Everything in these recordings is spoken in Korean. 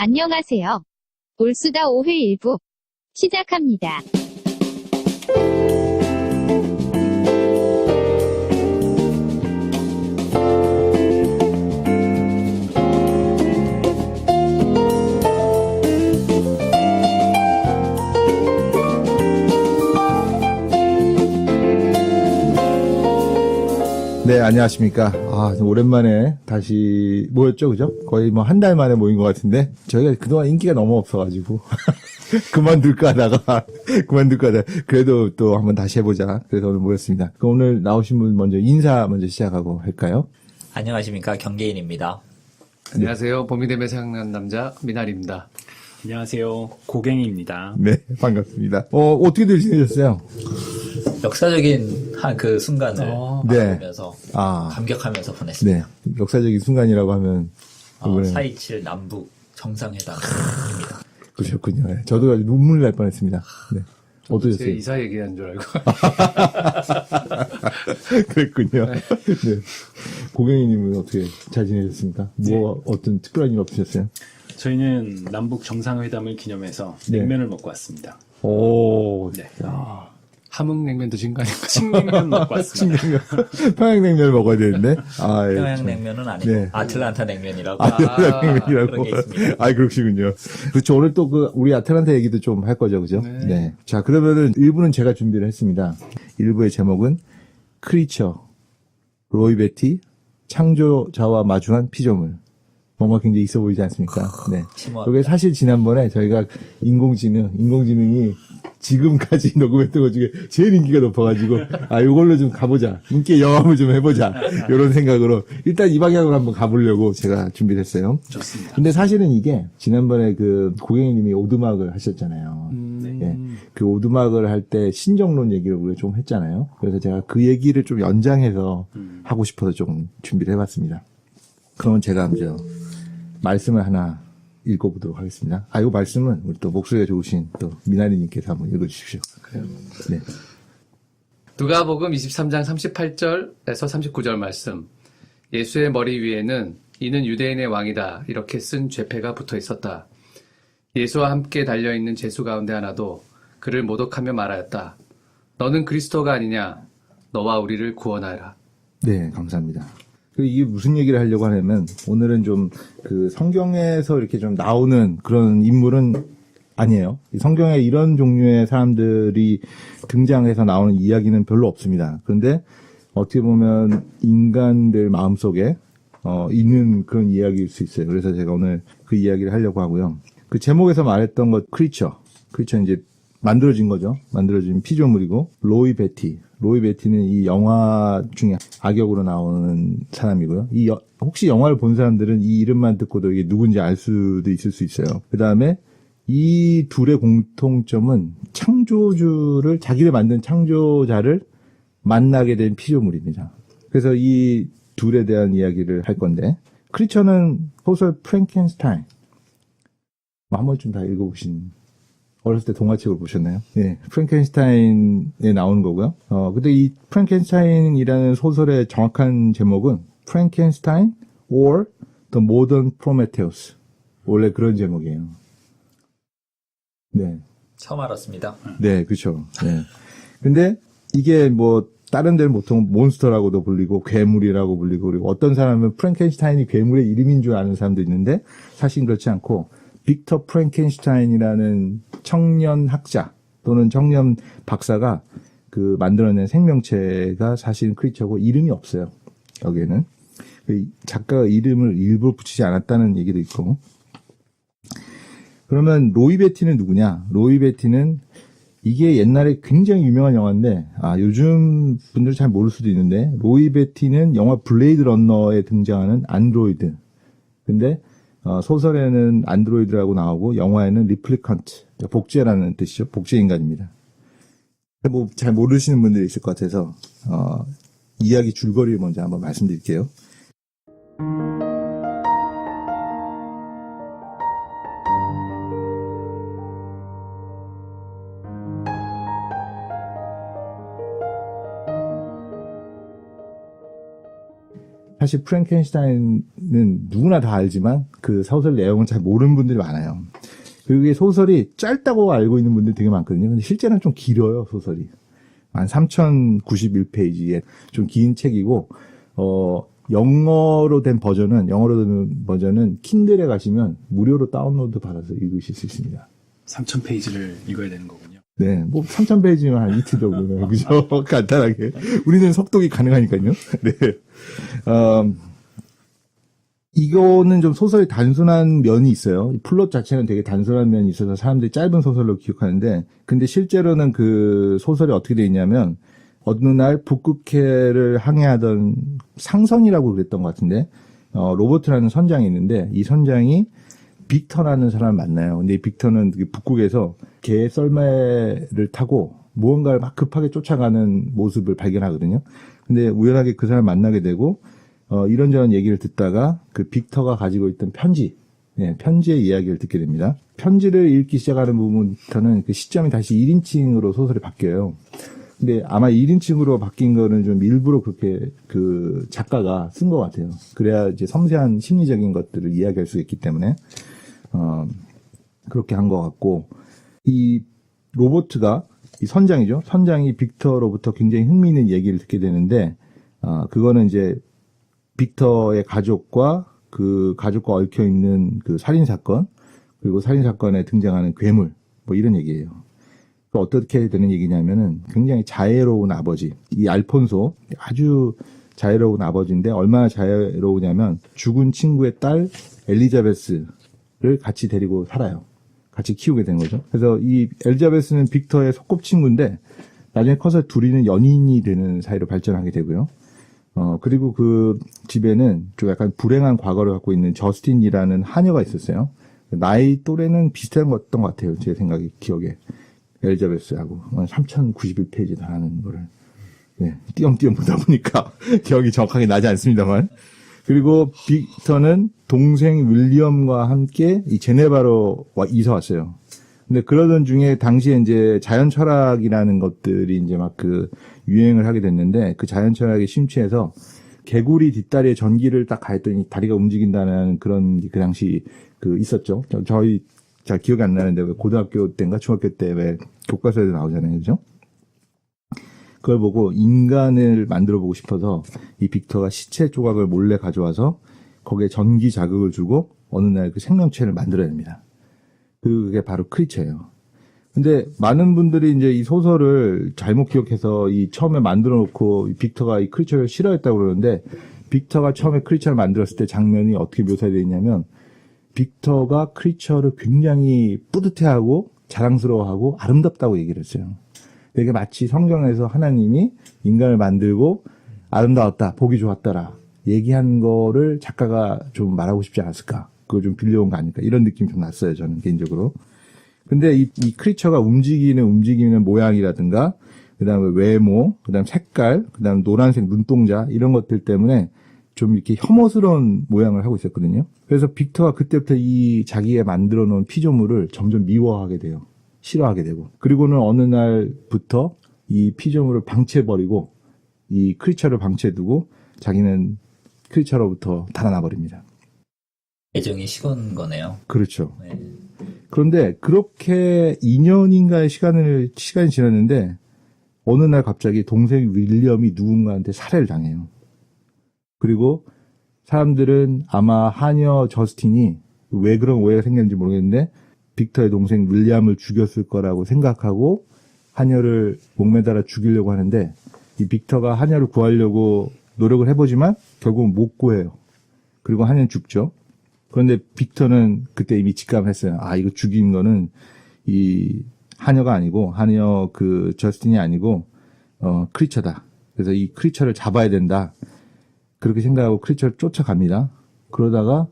안녕하세요. 올수다 5회 1부 시작합니다. 네, 안녕하십니까. 오랜만에 다시 모였죠, 그죠? 거의 뭐 한 달 만에 모인 것 같은데, 저희가 그동안 인기가 너무 없어가지고, 그만둘까 하다가, 그래도 또 한번 다시 해보자. 그래서 오늘 모였습니다. 그럼 오늘 나오신 분 먼저 인사 먼저 시작하고 할까요? 안녕하십니까, 경계인입니다. 안녕하세요. 봄이 되면 생각나는 남자 미나리입니다. 안녕하세요. 고갱입니다. 네, 반갑습니다. 어떻게들 지내셨어요? 역사적인 한 그 순간을 네. 바라보면서 네, 감격하면서 보냈습니다. 역사적인 순간이라고 하면, 이번에 4.27 남북 정상회담입니다. 그러셨군요. 네, 저도 아주 눈물 날 뻔했습니다. 네. 제 어떠셨어요? 이사 얘기한 줄 알고. 그랬군요. 네. 고경희님은 어떻게 잘 지내셨습니까? 어떤 특별한 일 없으셨어요? 저희는 남북 정상회담을 기념해서 네. 냉면을 먹고 왔습니다. 오, 네. 야, 함흥냉면 드신 거 아닌가요? 칡냉면 먹고 왔습니다. 평양냉면을 먹어야 되는데. 예, 평양냉면은 아니고 네. 아틀란타 냉면이라고. 평양냉면이라고. 그런 게 있습니다. 그러시군요. 그렇죠. 오늘 또 우리 아틀란타 얘기도 좀 할 거죠, 그죠? 네. 자, 그러면은 1부는 제가 준비를 했습니다. 1부의 제목은 크리처, 로이 베티, 창조자와 마주한 피조물. 뭔가 굉장히 있어 보이지 않습니까? 네. 심오합니다. 이게 사실 지난번에 저희가 인공지능이 지금까지 녹음했던 것 중에 제일 인기가 높아가지고, 요걸로 좀 가보자. 인기 영합을 좀 해보자. 이런 생각으로, 일단 이 방향으로 한번 가보려고 제가 준비를 했어요. 좋습니다. 근데 사실은 이게, 지난번에 고객님이 오두막을 하셨잖아요. 예. 그 오두막을 할 때 신정론 얘기를 우리가 좀 했잖아요. 그래서 제가 그 얘기를 좀 연장해서 하고 싶어서 좀 준비를 해봤습니다. 그러면 제가 먼저 말씀을 하나 읽어보도록 하겠습니다. 이 말씀은 우리 또 목소리가 좋으신 또 미나리님께서 한번 읽어주십시오. 그래요. 네. 누가복음 23장 38절에서 39절 말씀. 예수의 머리 위에는 이는 유대인의 왕이다 이렇게 쓴 죄패가 붙어 있었다. 예수와 함께 달려있는 제수 가운데 하나도 그를 모독하며 말하였다. 너는 그리스도가 아니냐? 너와 우리를 구원하라. 네, 감사합니다. 이게 무슨 얘기를 하려고 하냐면, 오늘은 좀 성경에서 이렇게 좀 나오는 그런 인물은 아니에요. 성경에 이런 종류의 사람들이 등장해서 나오는 이야기는 별로 없습니다. 그런데 어떻게 보면 인간들 마음속에 있는 그런 이야기일 수 있어요. 그래서 제가 오늘 그 이야기를 하려고 하고요. 그 제목에서 말했던 것 크리처 이제 만들어진 거죠. 만들어진 피조물이고, 로이 베티는 이 영화 중에 악역으로 나오는 사람이고요. 혹시 영화를 본 사람들은 이 이름만 듣고도 이게 누군지 알 수도 있을 수 있어요. 그 다음에 이 둘의 공통점은 자기를 만든 창조자를 만나게 된 피조물입니다. 그래서 이 둘에 대한 이야기를 할 건데, 크리처는 소설 프랭켄스타인. 한 번쯤 다 읽어보신, 어렸을 때 동화책을 보셨나요? 네. 프랭켄슈타인에 나오는 거고요. 근데 이 프랭켄슈타인이라는 소설의 정확한 제목은 프랭켄슈타인 or the modern Prometheus. 원래 그런 제목이에요. 네. 처음 알았습니다. 네, 그렇죠. 네. 근데 이게 다른 데는 보통 몬스터라고도 불리고 괴물이라고 불리고, 그리고 어떤 사람은 프랭켄슈타인이 괴물의 이름인 줄 아는 사람도 있는데, 사실 그렇지 않고 빅터 프랭켄슈타인이라는 청년 학자 또는 청년 박사가 만들어낸 생명체가 사실 크리처고, 이름이 없어요. 여기에는. 작가가 이름을 일부러 붙이지 않았다는 얘기도 있고. 그러면 로이 베티는 누구냐? 로이 베티는 이게 옛날에 굉장히 유명한 영화인데, 요즘 분들 잘 모를 수도 있는데, 로이 베티는 영화 블레이드 러너에 등장하는 안드로이드. 근데 소설에는 안드로이드라고 나오고, 영화에는 리플리컨트, 복제라는 뜻이죠. 복제 인간입니다. 잘 모르시는 분들이 있을 것 같아서 이야기 줄거리를 먼저 한번 말씀드릴게요. 사실 프랭켄슈타인은 누구나 다 알지만 그 소설 내용을 잘 모르는 분들이 많아요. 그리고 이 소설이 짧다고 알고 있는 분들이 되게 많거든요. 근데 실제는 좀 길어요, 소설이. 한 3091페이지의 좀 긴 책이고, 영어로 된 버전은 킨들에 가시면 무료로 다운로드 받아서 읽으실 수 있습니다. 3000페이지를 읽어야 되는 거군요. 네, 뭐 3000페이지면 한 이틀 정도면 그죠? 간단하게. 우리는 속독이 가능하니까요. 네. 이거는 좀 소설이 단순한 면이 있어요. 이 플롯 자체는 되게 단순한 면이 있어서 사람들이 짧은 소설로 기억하는데, 근데 실제로는 그 소설이 어떻게 돼 있냐면, 어느 날 북극해를 항해하던 상선이라고 그랬던 것 같은데, 로버트라는 선장이 있는데, 이 선장이 빅터라는 사람을 만나요. 근데 이 빅터는 북극에서 개 썰매를 타고 무언가를 막 급하게 쫓아가는 모습을 발견하거든요. 근데 우연하게 그 사람을 만나게 되고, 이런저런 얘기를 듣다가 그 빅터가 가지고 있던 편지의 이야기를 듣게 됩니다. 편지를 읽기 시작하는 부분부터는 그 시점이 다시 1인칭으로 소설이 바뀌어요. 근데 아마 1인칭으로 바뀐 거는 좀 일부러 그렇게 그 작가가 쓴 것 같아요. 그래야 이제 섬세한 심리적인 것들을 이야기할 수 있기 때문에, 그렇게 한 것 같고, 이 로버트가, 이 선장이죠. 선장이 빅터로부터 굉장히 흥미있는 얘기를 듣게 되는데, 그거는 이제 빅터의 가족과 그 가족과 얽혀있는 그 살인사건, 그리고 살인사건에 등장하는 괴물, 뭐 이런 얘기예요. 어떻게 되는 얘기냐면은 굉장히 자애로운 아버지, 이 알폰소, 아주 자애로운 아버지인데 얼마나 자애로우냐면 죽은 친구의 딸 엘리자베스를 같이 데리고 살아요. 같이 키우게 되는 거죠. 그래서 이 엘리자베스는 빅터의 소꿉친구인데 나중에 커서 둘이는 연인이 되는 사이로 발전하게 되고요. 그리고 그 집에는 좀 약간 불행한 과거를 갖고 있는 저스틴이라는 하녀가 있었어요. 나이 또래는 비슷했던 것 같아요. 제 생각에, 기억에. 엘리자베스하고 3091페이지 달하는 거를 띄엄띄엄 보다 보니까 기억이 정확하게 나지 않습니다만. 그리고 빅터는 동생 윌리엄과 함께 이 제네바로 이사 왔어요. 근데 그러던 중에 당시에 이제 자연 철학이라는 것들이 이제 막 그 유행을 하게 됐는데 그 자연 철학에 심취해서 개구리 뒷다리에 전기를 딱 가했더니 다리가 움직인다는 그런 그 당시 그 있었죠. 저희 잘 기억이 안 나는데 왜 고등학교 때인가 중학교 때 왜 교과서에도 나오잖아요. 그죠? 그걸 보고 인간을 만들어 보고 싶어서 이 빅터가 시체 조각을 몰래 가져와서 거기에 전기 자극을 주고 어느 날 그 생명체를 만들어냅니다. 그게 바로 크리처예요. 근데 많은 분들이 이제 이 소설을 잘못 기억해서 이 처음에 만들어 놓고 빅터가 이 크리처를 싫어했다고 그러는데 빅터가 처음에 크리처를 만들었을 때 장면이 어떻게 묘사되어 있냐면 빅터가 크리처를 굉장히 뿌듯해하고 자랑스러워하고 아름답다고 얘기를 했어요. 이게 마치 성경에서 하나님이 인간을 만들고 아름다웠다, 보기 좋았다라 얘기한 거를 작가가 좀 말하고 싶지 않았을까. 그걸 좀 빌려온 거 아닐까. 이런 느낌이 좀 났어요, 저는 개인적으로. 근데 이 크리처가 움직이는 모양이라든가, 그 다음에 외모, 그 다음 색깔, 그 다음 노란색 눈동자, 이런 것들 때문에 좀 이렇게 혐오스러운 모양을 하고 있었거든요. 그래서 빅터가 그때부터 이 자기가 만들어 놓은 피조물을 점점 미워하게 돼요. 싫어하게 되고. 그리고는 어느 날부터 이 피조물을 방치해버리고, 이 크리처를 방치해두고, 자기는 크리처로부터 달아나 버립니다. 애정이 식은 거네요. 그렇죠. 네. 그런데 그렇게 2년인가의 시간이 지났는데 어느 날 갑자기 동생 윌리엄이 누군가한테 살해를 당해요. 그리고 사람들은 아마 하녀 저스틴이 왜 그런 오해가 생겼는지 모르겠는데 빅터의 동생 윌리엄을 죽였을 거라고 생각하고 하녀를 목매달아 죽이려고 하는데 이 빅터가 하녀를 구하려고 노력을 해보지만 결국은 못 구해요. 그리고 하녀는 죽죠. 그런데 빅터는 그때 이미 직감을 했어요. 아, 이거 죽인 거는 이 하녀가 아니고, 하녀 그 저스틴이 아니고, 크리처다. 그래서 이 크리처를 잡아야 된다. 그렇게 생각하고 크리처를 쫓아갑니다. 그러다가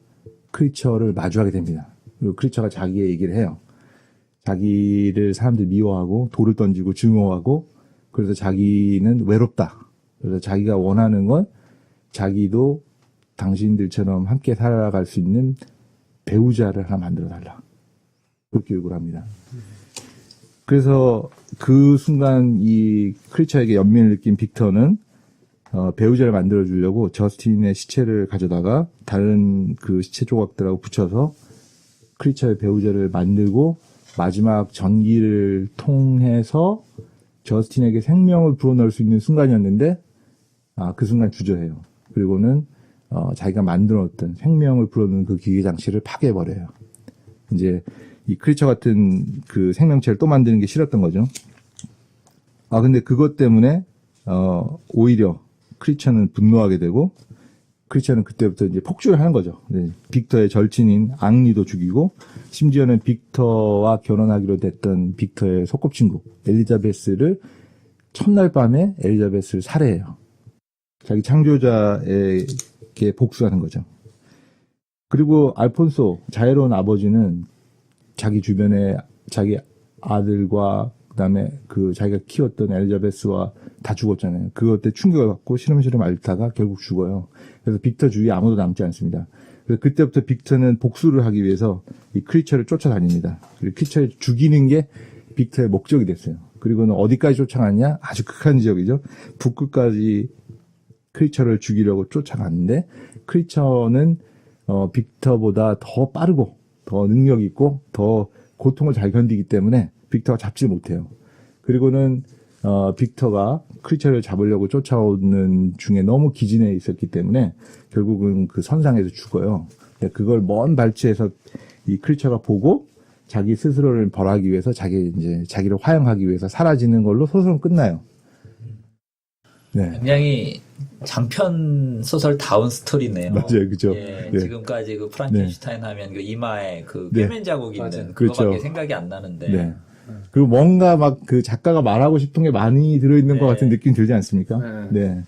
크리처를 마주하게 됩니다. 그리고 크리처가 자기의 얘기를 해요. 자기를 사람들이 미워하고, 돌을 던지고 증오하고, 그래서 자기는 외롭다. 그래서 자기가 원하는 건 자기도 당신들처럼 함께 살아갈 수 있는 배우자를 하나 만들어달라. 그렇게 요구를 합니다. 그래서 그 순간 이 크리처에게 연민을 느낀 빅터는 배우자를 만들어주려고 저스틴의 시체를 가져다가 다른 그 시체 조각들하고 붙여서 크리처의 배우자를 만들고 마지막 전기를 통해서 저스틴에게 생명을 불어넣을 수 있는 순간이었는데 그 순간 주저해요. 그리고는 자기가 만들어놨던 생명을 불어넣는 그 기계 장치를 파괴해버려요. 이제 이 크리처 같은 그 생명체를 또 만드는 게 싫었던 거죠. 근데 그것 때문에 오히려 크리처는 분노하게 되고 크리처는 그때부터 이제 폭주를 하는 거죠. 네. 빅터의 절친인 앙리도 죽이고 심지어는 빅터와 결혼하기로 됐던 빅터의 소꿉친구 엘리자베스를 첫날 밤에 엘리자베스를 살해해요. 자기 창조자에게 복수하는 거죠. 그리고 알폰소 자애로운 아버지는 자기 주변에 자기 아들과 그다음에 그 자기가 키웠던 엘리자베스와 다 죽었잖아요. 그것 때 충격을 받고 시름시름 앓다가 결국 죽어요. 그래서 빅터 주위에 아무도 남지 않습니다. 그래서 그때부터 빅터는 복수를 하기 위해서 이 크리처를 쫓아다닙니다. 그리고 크리처를 죽이는 게 빅터의 목적이 됐어요. 그리고는 어디까지 쫓아갔냐? 아주 극한 지역이죠. 북극까지 크리처를 죽이려고 쫓아갔는데 크리처는 빅터보다 더 빠르고 더 능력 있고 더 고통을 잘 견디기 때문에 빅터가 잡지 못해요. 그리고는 빅터가 크리처를 잡으려고 쫓아오는 중에 너무 기진해 있었기 때문에 결국은 그 선상에서 죽어요. 그걸 먼 발치에서 이 크리처가 보고 자기 스스로를 벌하기 위해서 자기를 화형하기 위해서 사라지는 걸로 소설은 끝나요. 네. 굉장히 장편 소설 다운 스토리네요. 맞아요, 그죠. 예, 네. 지금까지 그 프랑켄슈타인 하면 그 이마에 그 네. 꿰맨 자국 있는 맞아요. 그거밖에 그렇죠. 생각이 안 나는데. 네. 그리고 뭔가 막 그 작가가 말하고 싶은 게 많이 들어있는 것 같은 느낌 들지 않습니까? 네.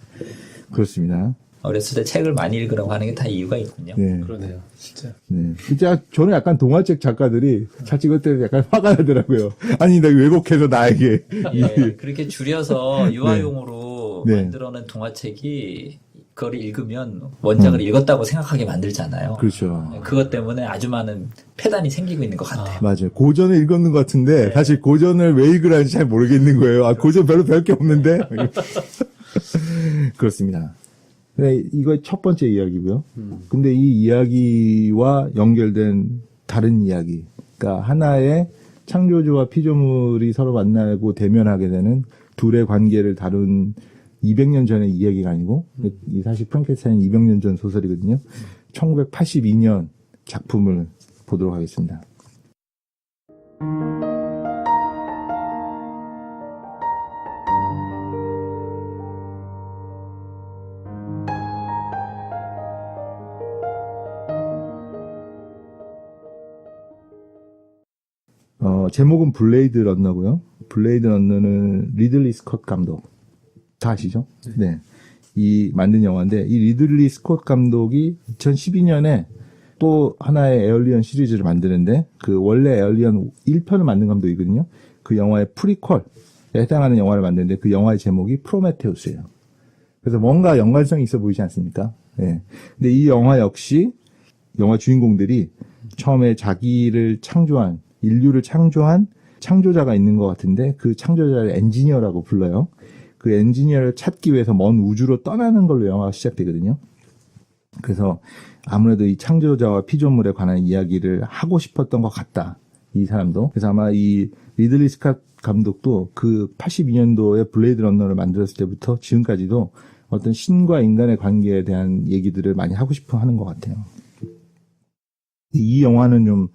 그렇습니다. 어렸을 때 책을 많이 읽으라고 하는 게 다 이유가 있군요. 네. 그러네요. 진짜. 네. 진짜 저는 약간 동화책 작가들이 책 찍을 때 약간 화가 나더라고요. 아니, 나 왜곡해서 나에게. 예, 그렇게 줄여서 유아용으로 네. 만들어낸 동화책이 그걸 읽으면 원작을 읽었다고 생각하게 만들잖아요. 그렇죠. 그것 때문에 아주 많은 폐단이 생기고 있는 것 같아요. 맞아요. 고전을 읽었는 것 같은데, 사실 고전을 왜 읽으라는지 잘 모르겠는 거예요. 고전 별로 배울 게 없는데. 그렇습니다. 네, 이거 첫 번째 이야기고요. 근데 이 이야기와 연결된 다른 이야기. 그러니까 하나의 창조주와 피조물이 서로 만나고 대면하게 되는 둘의 관계를 다룬 200년 전의 이야기가 아니고, 이 사실 프랑켄슈타인은 200년 전 소설이거든요. 1982년 작품을 보도록 하겠습니다. 제목은 블레이드 런너고요. 블레이드 런너는 리들리 스콧 감독. 다 아시죠? 네. 이 만든 영화인데, 이 리들리 스콧 감독이 2012년에 또 하나의 에얼리언 시리즈를 만드는데, 그 원래 에얼리언 1편을 만든 감독이거든요. 그 영화의 프리퀄에 해당하는 영화를 만드는데, 그 영화의 제목이 프로메테우스예요. 그래서 뭔가 연관성이 있어 보이지 않습니까? 네. 근데 이 영화 역시 영화 주인공들이 처음에 자기를 창조한, 인류를 창조한 창조자가 있는 것 같은데, 그 창조자를 엔지니어라고 불러요. 그 엔지니어를 찾기 위해서 먼 우주로 떠나는 걸로 영화가 시작되거든요. 그래서 아무래도 이 창조자와 피조물에 관한 이야기를 하고 싶었던 것 같다. 이 사람도. 그래서 아마 이 리들리 스콧 감독도 그 82년도에 블레이드 러너를 만들었을 때부터 지금까지도 어떤 신과 인간의 관계에 대한 얘기들을 많이 하고 싶어 하는 것 같아요. 이 영화는 좀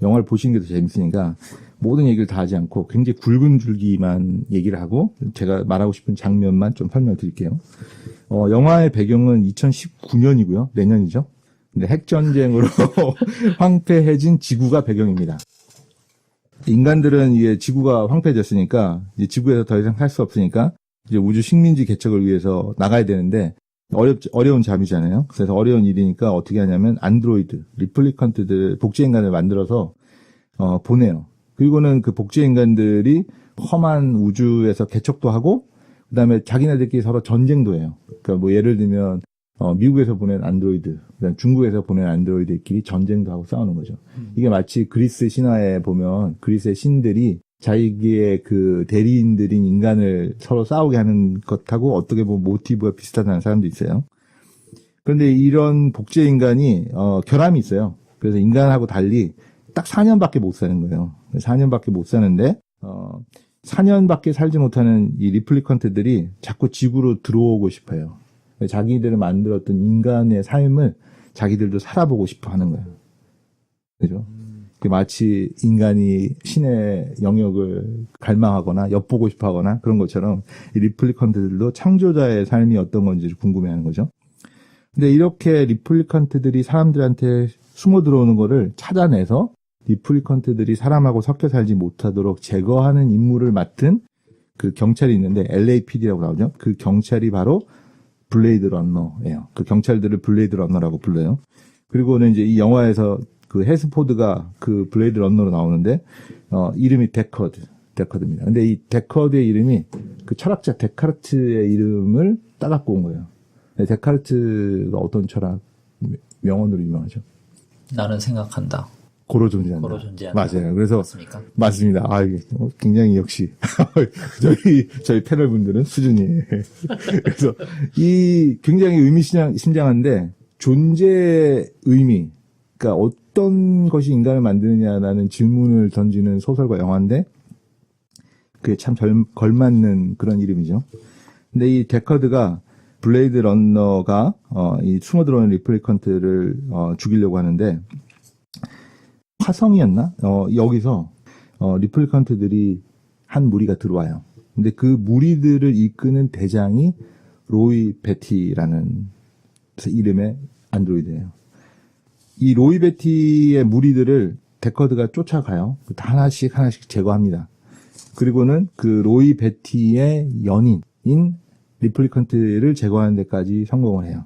영화를 보시는 게 더 재밌으니까 모든 얘기를 다 하지 않고 굉장히 굵은 줄기만 얘기를 하고 제가 말하고 싶은 장면만 좀 설명드릴게요. 영화의 배경은 2019년이고요. 내년이죠. 근데 핵전쟁으로 황폐해진 지구가 배경입니다. 인간들은 이제 지구가 황폐해졌으니까 이제 지구에서 더 이상 살 수 없으니까 이제 우주 식민지 개척을 위해서 나가야 되는데 어려운 잠이잖아요. 그래서 어려운 일이니까 어떻게 하냐면 안드로이드, 리플리컨트들, 복제인간을 만들어서 보내요. 그리고는 그 복제인간들이 험한 우주에서 개척도 하고 그다음에 자기네들끼리 서로 전쟁도 해요. 그러니까 뭐 예를 들면 미국에서 보낸 안드로이드, 그다음 중국에서 보낸 안드로이드끼리 전쟁도 하고 싸우는 거죠. 이게 마치 그리스 신화에 보면 그리스의 신들이 자기의 그 대리인들인 인간을 서로 싸우게 하는 것하고 어떻게 보면 모티브가 비슷하다는 사람도 있어요. 그런데 이런 복제 인간이 결함이 있어요. 그래서 인간하고 달리 딱 4년밖에 못 사는 거예요. 4년밖에 못 사는데 4년밖에 살지 못하는 이 리플리컨트들이 자꾸 지구로 들어오고 싶어요. 자기들을 만들었던 인간의 삶을 자기들도 살아보고 싶어 하는 거예요. 그죠? 마치 인간이 신의 영역을 갈망하거나 엿보고 싶어 하거나 그런 것처럼 이 리플리컨트들도 창조자의 삶이 어떤 건지를 궁금해하는 거죠. 근데 이렇게 리플리컨트들이 사람들한테 숨어 들어오는 거를 찾아내서 리플리컨트들이 사람하고 섞여 살지 못하도록 제거하는 임무를 맡은 그 경찰이 있는데 LAPD라고 나오죠. 그 경찰이 바로 블레이드 런너예요. 그 경찰들을 블레이드 런너라고 불러요. 그리고는 이제 이 영화에서 그 해스포드가 그 블레이드 런너로 나오는데 이름이 데커드입니다. 근데 이 데커드의 이름이 그 철학자 데카르트의 이름을 따갖고 온 거예요. 데카르트가 어떤 철학 명언으로 유명하죠? 나는 생각한다. 고로 존재한다. 고로 존재한다. 맞아요. 그래서 맞습니까? 맞습니다. 이게 굉장히 역시 저희 패널 분들은 수준이. 그래서 이 굉장히 의미심장한데 존재의 의미, 그러니까 어떤 것이 인간을 만드느냐라는 질문을 던지는 소설과 영화인데 그게 참 걸맞는 그런 이름이죠. 근데 이 데커드가 블레이드 런너가 이 숨어 들어오는 리플리컨트를 죽이려고 하는데 화성이었나? 여기서 리플리컨트들이 한 무리가 들어와요. 근데 그 무리들을 이끄는 대장이 로이 베티라는 이름의 안드로이드예요. 이 로이 베티의 무리들을 데커드가 쫓아가요. 하나씩 제거합니다. 그리고는 그 로이 베티의 연인인 리플리컨트를 제거하는 데까지 성공을 해요.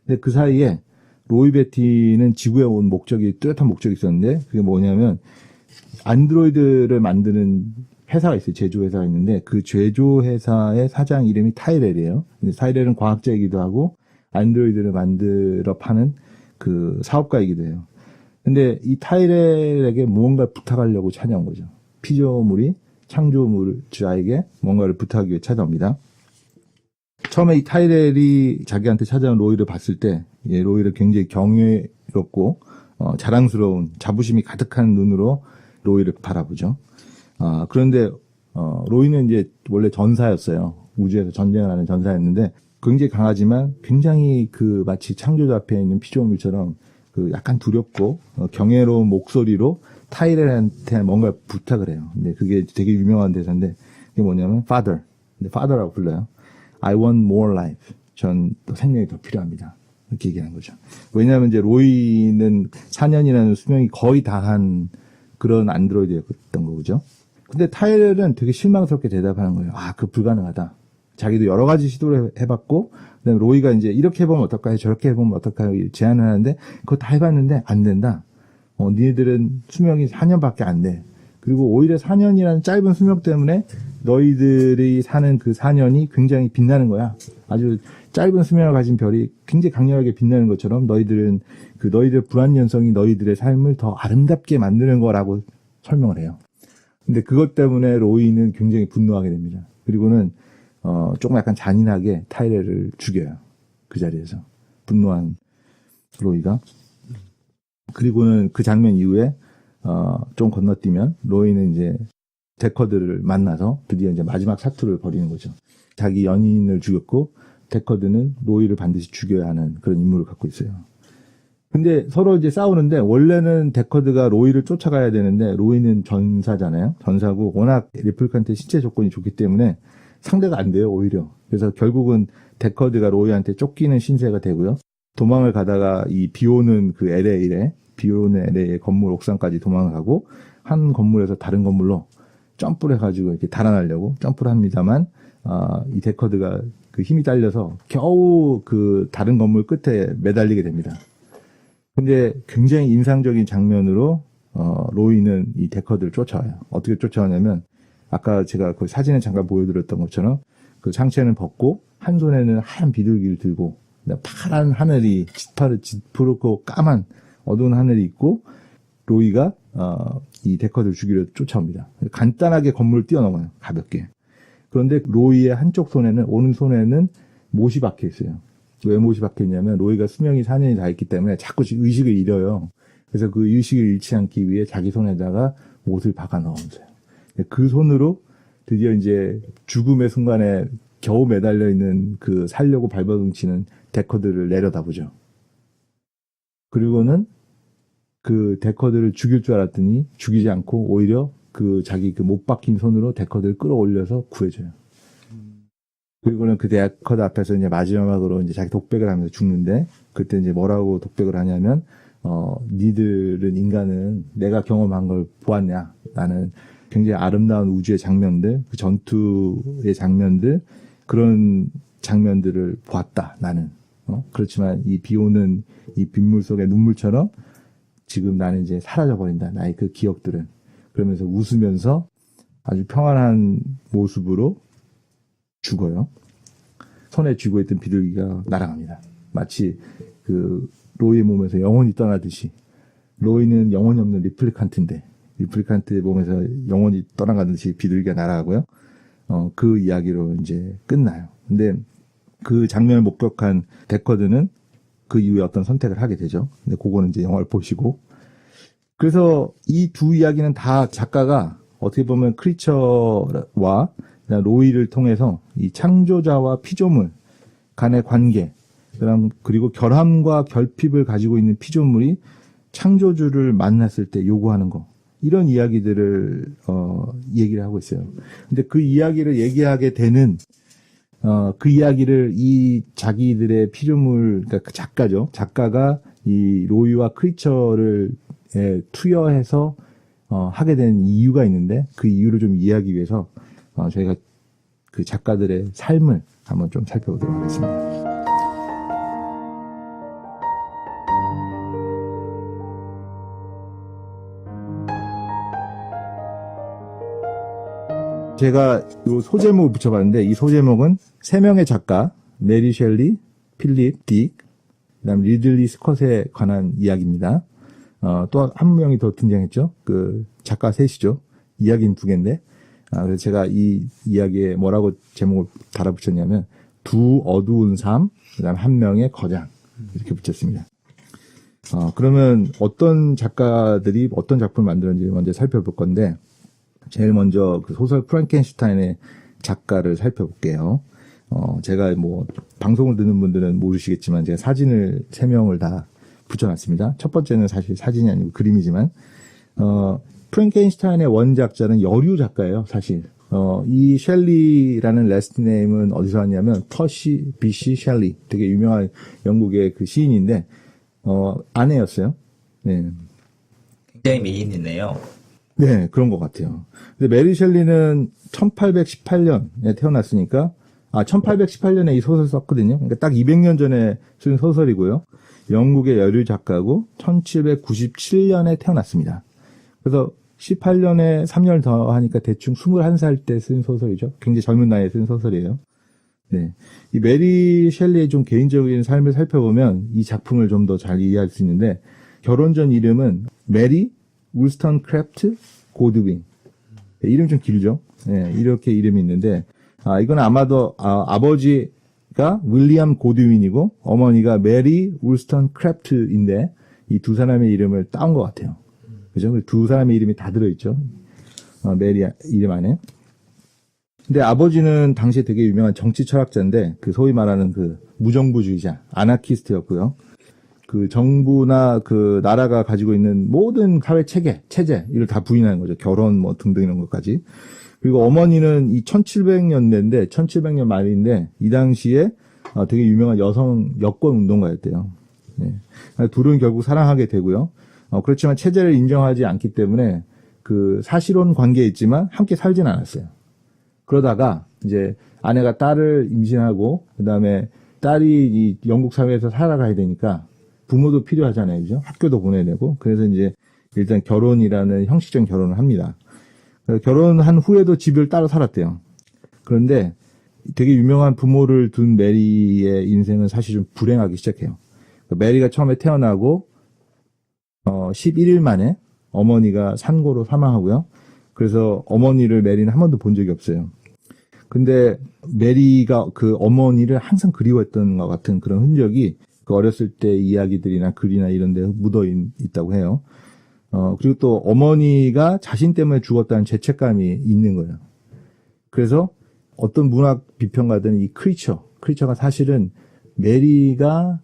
근데 그 사이에 로이 베티는 지구에 온 뚜렷한 목적이 있었는데 그게 뭐냐면 안드로이드를 만드는 회사가 있어요. 제조회사가 있는데 그 제조회사의 사장 이름이 타이렐이에요. 타이렐은 과학자이기도 하고 안드로이드를 만들어 파는 그 사업가이기도 해요. 근데 이 타이렐에게 무언가를 부탁하려고 찾아온 거죠. 피조물이 창조물자에게 뭔가를 부탁하기 위해 찾아옵니다. 처음에 이 타이렐이 자기한테 찾아온 로이를 봤을 때 로이를 굉장히 경외롭고 자랑스러운 자부심이 가득한 눈으로 로이를 바라보죠. 그런데 로이는 이제 원래 전사였어요. 우주에서 전쟁을 하는 전사였는데 굉장히 강하지만 굉장히 그 마치 창조자 앞에 있는 피조물처럼 그 약간 두렵고 경외로운 목소리로 타이렐한테 뭔가 부탁을 해요. 근데 그게 되게 유명한 대사인데 그게 뭐냐면 Father, Father라고 불러요. I want more life. 전 또 생명이 더 필요합니다. 이렇게 얘기하는 거죠. 왜냐하면 이제 로이는 4년이라는 수명이 거의 다한 그런 안드로이드였던 거죠. 근데 타이렐은 되게 실망스럽게 대답하는 거예요. 그거 불가능하다. 자기도 여러 가지 시도를 해봤고, 그다음에 로이가 이제 이렇게 해보면 어떨까요? 저렇게 해보면 어떨까요? 제안을 하는데, 그거 다 해봤는데 안 된다. 니네들은 수명이 4년밖에 안 돼. 그리고 오히려 4년이라는 짧은 수명 때문에 너희들이 사는 그 4년이 굉장히 빛나는 거야. 아주 짧은 수명을 가진 별이 굉장히 강렬하게 빛나는 것처럼 너희들은 너희들의 불완전성이 너희들의 삶을 더 아름답게 만드는 거라고 설명을 해요. 근데 그것 때문에 로이는 굉장히 분노하게 됩니다. 그리고는 조금 약간 잔인하게 타이렐을 죽여요. 그 자리에서. 분노한 로이가. 그리고는 그 장면 이후에 좀 건너뛰면 로이는 이제 데커드를 만나서 드디어 이제 마지막 사투를 벌이는 거죠. 자기 연인을 죽였고 데커드는 로이를 반드시 죽여야 하는 그런 임무를 갖고 있어요. 근데 서로 이제 싸우는데 원래는 데커드가 로이를 쫓아가야 되는데 로이는 전사잖아요. 전사고 워낙 리플리컨트의 신체 조건이 좋기 때문에 상대가 안 돼요, 오히려. 그래서 결국은 데커드가 로이한테 쫓기는 신세가 되고요. 도망을 가다가 이 비오는 LA의 건물 옥상까지 도망을 가고 한 건물에서 다른 건물로 점프를 해가지고 이렇게 달아나려고 점프를 합니다만 이 데커드가 그 힘이 딸려서 겨우 그 다른 건물 끝에 매달리게 됩니다. 근데 굉장히 인상적인 장면으로 로이는 이 데커드를 짙어와요. 어떻게 쫓아오냐면 아까 제가 그 사진을 잠깐 보여드렸던 것처럼 그 상체는 벗고 한 손에는 하얀 비둘기를 들고 파란 하늘이 짙고 까만 어두운 하늘이 있고 로이가 이 데커드를 죽이려 쫓아옵니다. 간단하게 건물을 뛰어넘어요. 가볍게. 그런데 로이의 한쪽 손에는, 오른손에는 못이 박혀 있어요. 왜 못이 박혀 있냐면 로이가 수명이 4년이 다 있기 때문에 자꾸 의식을 잃어요. 그래서 그 의식을 잃지 않기 위해 자기 손에다가 못을 박아 넣었어요. 그 손으로 드디어 이제 죽음의 순간에 겨우 매달려 있는 그 살려고 발버둥치는 데커드를 내려다보죠. 그리고는 그 데커드를 죽일 줄 알았더니 죽이지 않고 오히려 그 자기 그 못 박힌 손으로 데커드를 끌어올려서 구해줘요. 그리고는 그 데커드 앞에서 이제 마지막으로 이제 자기 독백을 하면서 죽는데, 그때 이제 뭐라고 독백을 하냐면, 니들은 인간은 내가 경험한 걸 보았냐? 나는 굉장히 아름다운 우주의 장면들, 그 전투의 장면들, 그런 장면들을 보았다, 나는. 그렇지만 이 비 오는 이 빗물 속의 눈물처럼 지금 나는 이제 사라져버린다, 나의 그 기억들은. 그러면서 웃으면서 아주 평안한 모습으로 죽어요. 손에 쥐고 있던 비둘기가 날아갑니다. 마치 그 로이의 몸에서 영혼이 떠나듯이. 로이는 영혼이 없는 리플리칸트인데, 리플리칸트의 몸에서 영혼이 떠나가듯이 비둘기가 날아가고요. 그 이야기로 이제 끝나요. 근데 그 장면을 목격한 데커드는 그 이후에 어떤 선택을 하게 되죠. 근데 그거는 이제 영화를 보시고. 그래서 이 두 이야기는 다 작가가 어떻게 보면 크리처와 로이를 통해서 이 창조자와 피조물 간의 관계, 그리고 결함과 결핍을 가지고 있는 피조물이 창조주를 만났을 때 요구하는 거, 이런 이야기들을 얘기를 하고 있어요. 근데 그 이야기를 얘기하게 되는 그 이야기를 이 자기들의 피조물, 그러니까 그 작가죠. 작가가 이 로이와 크리처를 투여해서 하게 된 이유가 있는데, 그 이유를 좀 이해하기 위해서 저희가 그 작가들의 삶을 한번 좀 살펴보도록 하겠습니다. 제가 이 소제목을 붙여봤는데, 이 소제목은 세 명의 작가, 메리 셸리, 필립 딕, 그다음 리들리 스콧에 관한 이야기입니다. 또 한 명이 더 등장했죠. 그 작가 셋이죠. 이야기는 두 개인데, 그래서 제가 이 이야기에 뭐라고 제목을 달아붙였냐면, 두 어두운 삶, 그다음 한 명의 거장, 이렇게 붙였습니다. 그러면 어떤 작가들이 어떤 작품을 만들었는지 먼저 살펴볼 건데, 제일 먼저 그 소설 프랑켄슈타인의 작가를 살펴볼게요. 제가 뭐 방송을 듣는 분들은 모르시겠지만 제가 사진을 3명을 다 붙여놨습니다. 첫 번째는 사실 사진이 아니고 그림이지만, 프랑켄슈타인의 원작자는 여류 작가예요, 사실. 이 셸리라는 레스트 네임은 어디서 왔냐면, 퍼시 비시 셸리, 되게 유명한 영국의 그 시인인데, 아내였어요. 네. 굉장히 미인이네요. 네, 그런 것 같아요. 근데 메리 셸리는 1818년에 태어났으니까, 1818년에 이 소설 썼거든요. 그러니까 딱 200년 전에 쓴 소설이고요. 영국의 여류 작가고 1797년에 태어났습니다. 그래서 18년에 3년 더 하니까 대충 21살 때 쓴 소설이죠. 굉장히 젊은 나이에 쓴 소설이에요. 네. 이 메리 셸리의 좀 개인적인 삶을 살펴보면 이 작품을 좀 더 잘 이해할 수 있는데, 결혼 전 이름은 메리 울스턴 크래프트 고드윈. 네, 이름 좀 길죠? 네, 이렇게 이름이 있는데, 이건 아마도, 아버지가 윌리엄 고드윈이고, 어머니가 메리 울스턴 크래프트인데, 이 두 사람의 이름을 따온 것 같아요. 그죠? 두 사람의 이름이 다 들어있죠. 메리 이름 안에. 근데 아버지는 당시에 되게 유명한 정치 철학자인데, 그 소위 말하는 그 무정부주의자, 아나키스트였고요. 그 정부나 그 나라가 가지고 있는 모든 사회 체제, 이걸 다 부인하는 거죠. 결혼 뭐 등등 이런 것까지. 그리고 어머니는 이 1700년대인데, 1700년 말인데, 이 당시에 되게 유명한 여성 여권 운동가였대요. 네. 둘은 결국 사랑하게 되고요. 그렇지만 체제를 인정하지 않기 때문에 그 사실혼 관계에 있지만 함께 살진 않았어요. 그러다가 이제 아내가 딸을 임신하고, 그 다음에 딸이 이 영국 사회에서 살아가야 되니까 부모도 필요하잖아요. 그죠? 학교도 보내야 되고. 그래서 이제 일단 결혼이라는 형식적인 결혼을 합니다. 결혼한 후에도 집을 따로 살았대요. 그런데 되게 유명한 부모를 둔 메리의 인생은 사실 좀 불행하기 시작해요. 메리가 처음에 태어나고 11일 만에 어머니가 산고로 사망하고요. 그래서 어머니를 메리는 한 번도 본 적이 없어요. 근데 메리가 그 어머니를 항상 그리워했던 것 같은 그런 흔적이 그 어렸을 때 이야기들이나 글이나 이런 데 묻어 있다고 해요. 그리고 또 어머니가 자신 때문에 죽었다는 죄책감이 있는 거예요. 그래서 어떤 문학 비평가들은 이 크리처가 사실은 메리가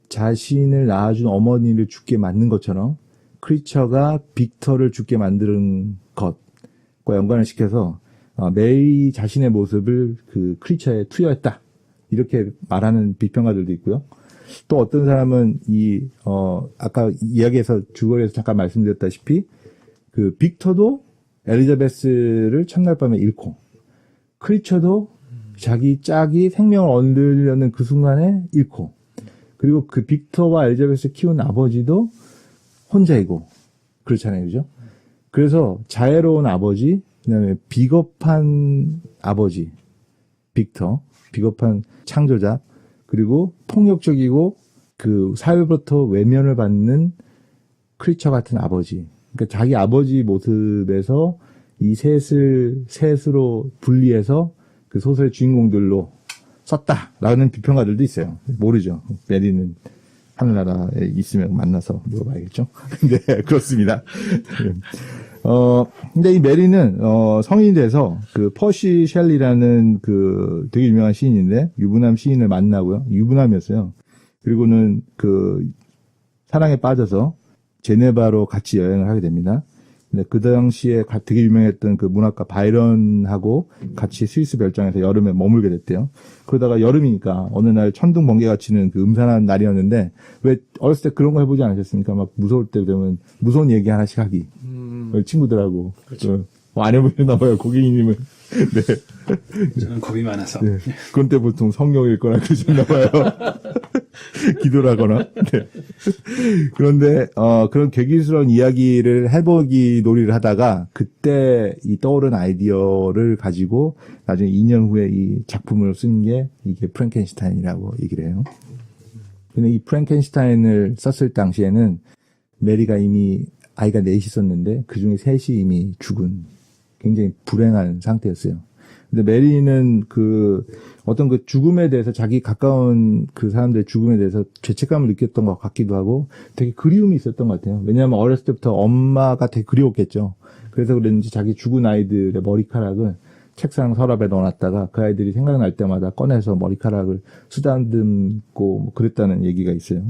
자신을 낳아준 어머니를 죽게 만든 것처럼 크리처가 빅터를 죽게 만드는 것과 연관을 시켜서 메리 자신의 모습을 그 크리처에 투여했다. 이렇게 말하는 비평가들도 있고요. 또 어떤 사람은 아까 이야기에서 줄거리에서 잠깐 말씀드렸다시피 그 빅터도 엘리자베스를 첫날 밤에 잃고 크리처도 자기 짝이 생명을 얻으려는 그 순간에 잃고 그리고 그 빅터와 엘리자베스를 키운 아버지도 혼자이고 그렇잖아요. 그죠? 그래서 자애로운 아버지 그다음에 비겁한 아버지 빅터 비겁한 창조자 그리고 폭력적이고 그 사회로부터 외면을 받는 크리처 같은 아버지 그러니까 자기 아버지 모습에서 이 셋으로 분리해서 그 소설의 주인공들로 썼다라는 비평가들도 있어요. 모르죠. 메리는 하늘나라에 있으면 만나서 물어봐야겠죠. 네, 그렇습니다. 근데 이 메리는, 성인이 돼서 그 퍼시 셸리라는 그 되게 유명한 시인인데, 유부남 시인을 만나고요. 유부남이었어요. 그리고는 그 사랑에 빠져서 제네바로 같이 여행을 하게 됩니다. 근데 그 당시에 되게 유명했던 그 문학가 바이런하고 같이 스위스 별장에서 여름에 머물게 됐대요. 그러다가 여름이니까 어느 날 천둥 번개가 치는 그 음산한 날이었는데 왜 어렸을 때 그런 거 해보지 않으셨습니까? 막 무서울 때 되면 무서운 얘기 하나씩 하기. 친구들하고. 그렇죠. 안 해보셨나 봐요, 고객님은. 네. 저는 겁이 많아서. 네. 그런 때 보통 성경 읽거나 그러셨나 봐요. 기도를 하거나. 네. 그런데, 그런 괴기스러운 이야기를 해보기 놀이를 하다가 그때 이 떠오른 아이디어를 가지고 나중에 2년 후에 이 작품을 쓴 게 이게 프랭켄슈타인이라고 얘기를 해요. 근데 이 프랭켄슈타인을 썼을 당시에는 메리가 이미 아이가 넷이 있었는데 그 중에 셋이 이미 죽은 굉장히 불행한 상태였어요. 근데 메리는 그 어떤 그 죽음에 대해서 자기 가까운 그 사람들의 죽음에 대해서 죄책감을 느꼈던 것 같기도 하고 되게 그리움이 있었던 것 같아요. 왜냐하면 어렸을 때부터 엄마가 되게 그리웠겠죠. 그래서 그랬는지 자기 죽은 아이들의 머리카락을 책상 서랍에 넣어놨다가 그 아이들이 생각날 때마다 꺼내서 머리카락을 쓰다듬고 뭐 그랬다는 얘기가 있어요.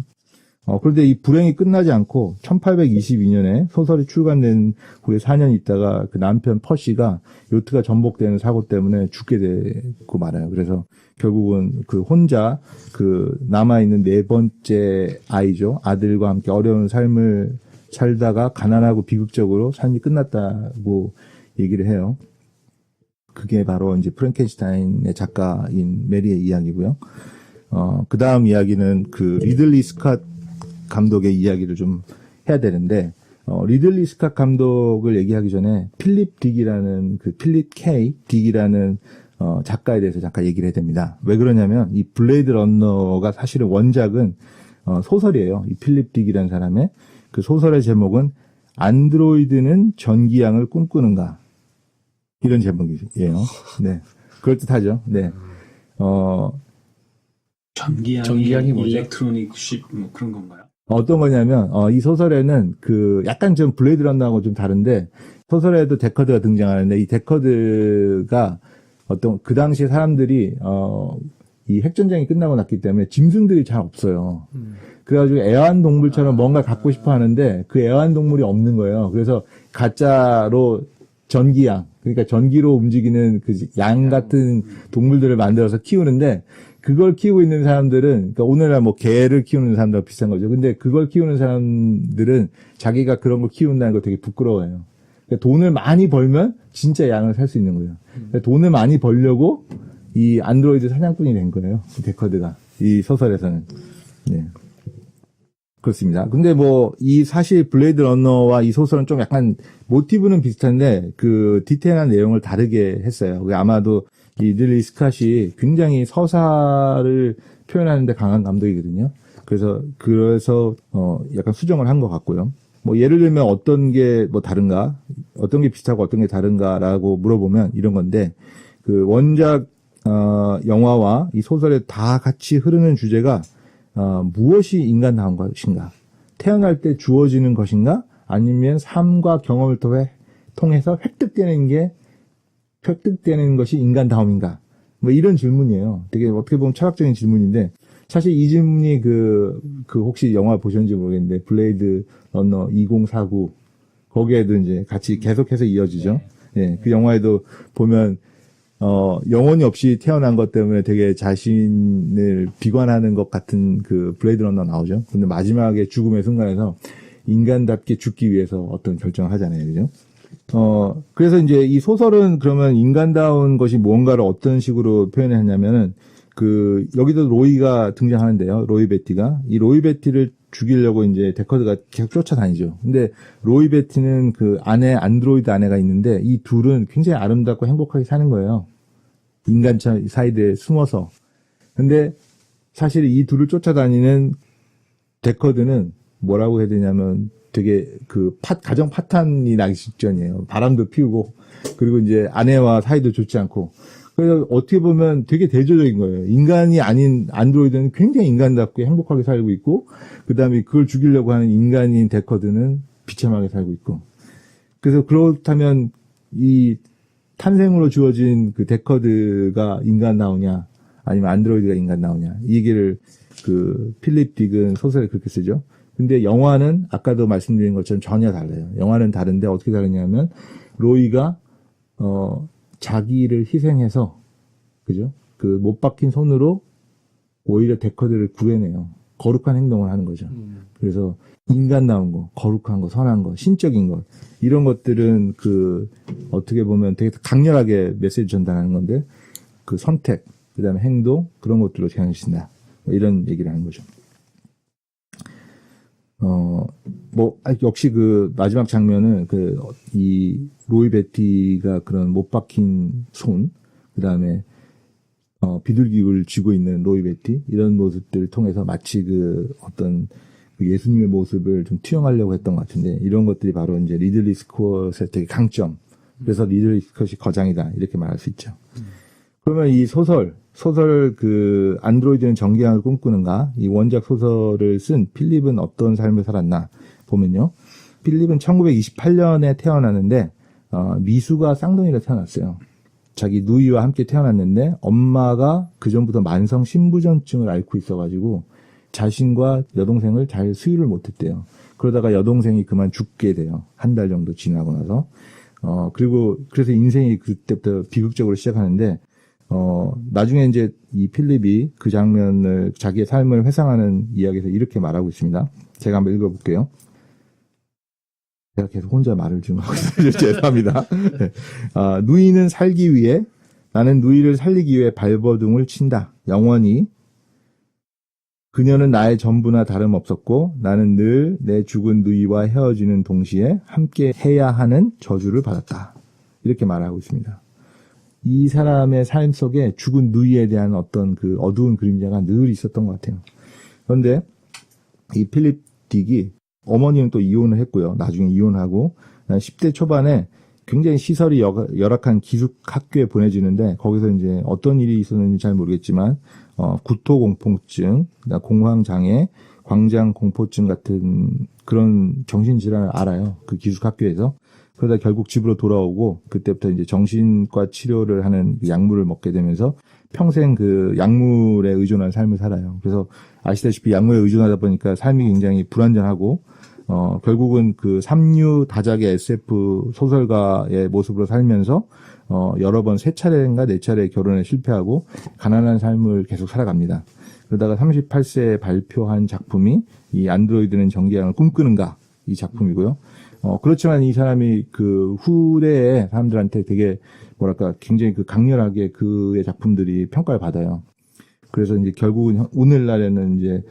그런데 이 불행이 끝나지 않고 1822년에 소설이 출간된 후에 4년 있다가 그 남편 퍼시가 요트가 전복되는 사고 때문에 죽게 되고 말아요. 그래서 결국은 그 혼자 그 남아있는 네 번째 아이죠. 아들과 함께 어려운 삶을 살다가 가난하고 비극적으로 삶이 끝났다고 얘기를 해요. 그게 바로 이제 프랭켄슈타인의 작가인 메리의 이야기고요. 그 다음 이야기는 그 리들리 스캇 감독의 이야기를 좀 해야 되는데, 리들리 스캇 감독을 얘기하기 전에 필립 딕이라는 그 필립 K 딕이라는 작가에 대해서 잠깐 얘기를 해야 됩니다. 왜 그러냐면 이 블레이드 러너가 사실은 원작은 소설이에요. 이 필립 딕이라는 사람의 그 소설의 제목은 안드로이드는 전기양을 꿈꾸는가 이런 제목이에요. 네, 그럴듯하죠. 네. 전기양이 뭐죠? 일렉트로닉 쉽 뭐 그런 건가요? 어떤 거냐면 이 소설에는 그 약간 좀 블레이드 런너하고 좀 다른데 소설에도 데커드가 등장하는데 이 데커드가 어떤 그 당시 사람들이 이 핵전쟁이 끝나고 났기 때문에 짐승들이 잘 없어요. 그래가지고 애완동물처럼 뭔가 갖고 싶어 하는데 그 애완동물이 없는 거예요. 그래서 가짜로 전기양, 그러니까 전기로 움직이는 그 양 같은 동물들을 만들어서 키우는데 그걸 키우고 있는 사람들은, 그러니까 오늘날 뭐 개를 키우는 사람들과 비슷한 거죠. 근데 그걸 키우는 사람들은 자기가 그런 걸 키운다는 거 되게 부끄러워해요. 그러니까 돈을 많이 벌면 진짜 양을 살 수 있는 거예요. 그러니까 돈을 많이 벌려고 이 안드로이드 사냥꾼이 된 거예요. 데커드가. 이 소설에서는. 네. 그렇습니다. 근데 뭐, 이 사실 블레이드 러너와 이 소설은 좀 약간 모티브는 비슷한데 그 디테일한 내용을 다르게 했어요. 아마도 이 리들리 스캇이 굉장히 서사를 표현하는데 강한 감독이거든요. 그래서 약간 수정을 한 것 같고요. 뭐 예를 들면 어떤 게 뭐 다른가, 어떤 게 비슷하고 어떤 게 다른가라고 물어보면 이런 건데, 그 원작 영화와 이 소설에 다 같이 흐르는 주제가 무엇이 인간다운 것인가, 태어날 때 주어지는 것인가, 아니면 삶과 경험을 통해서 획득되는 것이 인간다움인가, 뭐 이런 질문이에요. 되게 어떻게 보면 철학적인 질문인데, 사실 이 질문이 혹시 영화 보셨는지 모르겠는데, 블레이드 러너 2049, 거기에도 이제 같이 계속해서 이어지죠. 예, 그 영화에도 보면, 영혼이 없이 태어난 것 때문에 되게 자신을 비관하는 것 같은 그 블레이드 러너 나오죠. 근데 마지막에 죽음의 순간에서 인간답게 죽기 위해서 어떤 결정을 하잖아요. 그죠? 그래서 이제 이 소설은 그러면 인간다운 것이 무언가를 어떤 식으로 표현했냐면은, 여기도 로이가 등장하는데요. 로이 베티가. 이 로이 베티를 죽이려고 이제 데커드가 계속 쫓아다니죠. 근데 로이 베티는 그 안드로이드 아내가 있는데, 이 둘은 굉장히 아름답고 행복하게 사는 거예요. 인간 사이드에 숨어서. 근데 사실 이 둘을 쫓아다니는 데커드는 뭐라고 해야 되냐면, 되게 가정 파탄이 나기 직전이에요. 바람도 피우고, 그리고 이제 아내와 사이도 좋지 않고. 그래서 어떻게 보면 되게 대조적인 거예요. 인간이 아닌 안드로이드는 굉장히 인간답게 행복하게 살고 있고, 그 다음에 그걸 죽이려고 하는 인간인 데커드는 비참하게 살고 있고. 그래서 그렇다면 이 탄생으로 주어진 그 데커드가 인간다우냐, 아니면 안드로이드가 인간다우냐, 이 얘기를 필립 딕은 소설에 그렇게 쓰죠. 근데 영화는 아까도 말씀드린 것처럼 전혀 달라요. 영화는 다른데 어떻게 다르냐면, 로이가 자기를 희생해서, 그죠? 못 박힌 손으로 오히려 데커드를 구해내요. 거룩한 행동을 하는 거죠. 그래서 인간다운 거, 거룩한 거, 선한 거, 신적인 것, 이런 것들은 어떻게 보면 되게 강렬하게 메시지 전달하는 건데, 선택, 그 다음에 행동, 그런 것들로 제한신다. 이런 얘기를 하는 거죠. 역시 마지막 장면은 이 로이 베티가 그런 못 박힌 손, 그 다음에, 비둘기를 쥐고 있는 로이 베티, 이런 모습들을 통해서 마치 어떤 예수님의 모습을 좀 투영하려고 했던 것 같은데, 이런 것들이 바로 이제 리들리 스콧의 되게 강점. 그래서 리들리 스콧이 거장이다. 이렇게 말할 수 있죠. 그러면 이 소설 안드로이드는 정기양을 꿈꾸는가? 이 원작 소설을 쓴 필립은 어떤 삶을 살았나? 보면요. 필립은 1928년에 태어났는데, 미수가 쌍둥이로 태어났어요. 자기 누이와 함께 태어났는데, 엄마가 그전부터 만성 신부전증을 앓고 있어가지고, 자신과 여동생을 잘 수유를 못했대요. 그러다가 여동생이 그만 죽게 돼요. 한 달 정도 지나고 나서. 그래서 인생이 그때부터 비극적으로 시작하는데, 나중에 이제 이 필립이 그 장면을, 자기의 삶을 회상하는 이야기에서 이렇게 말하고 있습니다. 제가 한번 읽어볼게요. 제가 계속 혼자 말을 좀 하고 있어요. 죄송합니다. 네. 누이는 살기 위해, 나는 누이를 살리기 위해 발버둥을 친다. 영원히. 그녀는 나의 전부나 다름없었고, 나는 늘 내 죽은 누이와 헤어지는 동시에 함께 해야 하는 저주를 받았다. 이렇게 말하고 있습니다. 이 사람의 삶 속에 죽은 누이에 대한 어떤 어두운 그림자가 늘 있었던 것 같아요. 그런데 이 필립 딕이 어머니는 또 이혼을 했고요. 나중에 이혼하고 10대 초반에 굉장히 시설이 열악한 기숙학교에 보내지는데, 거기서 이제 어떤 일이 있었는지 잘 모르겠지만 구토공포증, 공황장애, 광장공포증 같은 그런 정신질환을 알아요. 그 기숙학교에서. 그러다 결국 집으로 돌아오고, 그때부터 이제 정신과 치료를 하는 약물을 먹게 되면서 평생 약물에 의존한 삶을 살아요. 그래서 아시다시피 약물에 의존하다 보니까 삶이 굉장히 불완전하고, 결국은 삼류 다작의 SF 소설가의 모습으로 살면서, 여러 번 3차례인가 4차례 결혼에 실패하고, 가난한 삶을 계속 살아갑니다. 그러다가 38세에 발표한 작품이 이 안드로이드는 정기양을 꿈꾸는가, 이 작품이고요. 그렇지만 이 사람이 후대의 사람들한테 되게 굉장히 강렬하게 그의 작품들이 평가를 받아요. 그래서 이제 결국은 오늘날에는 이제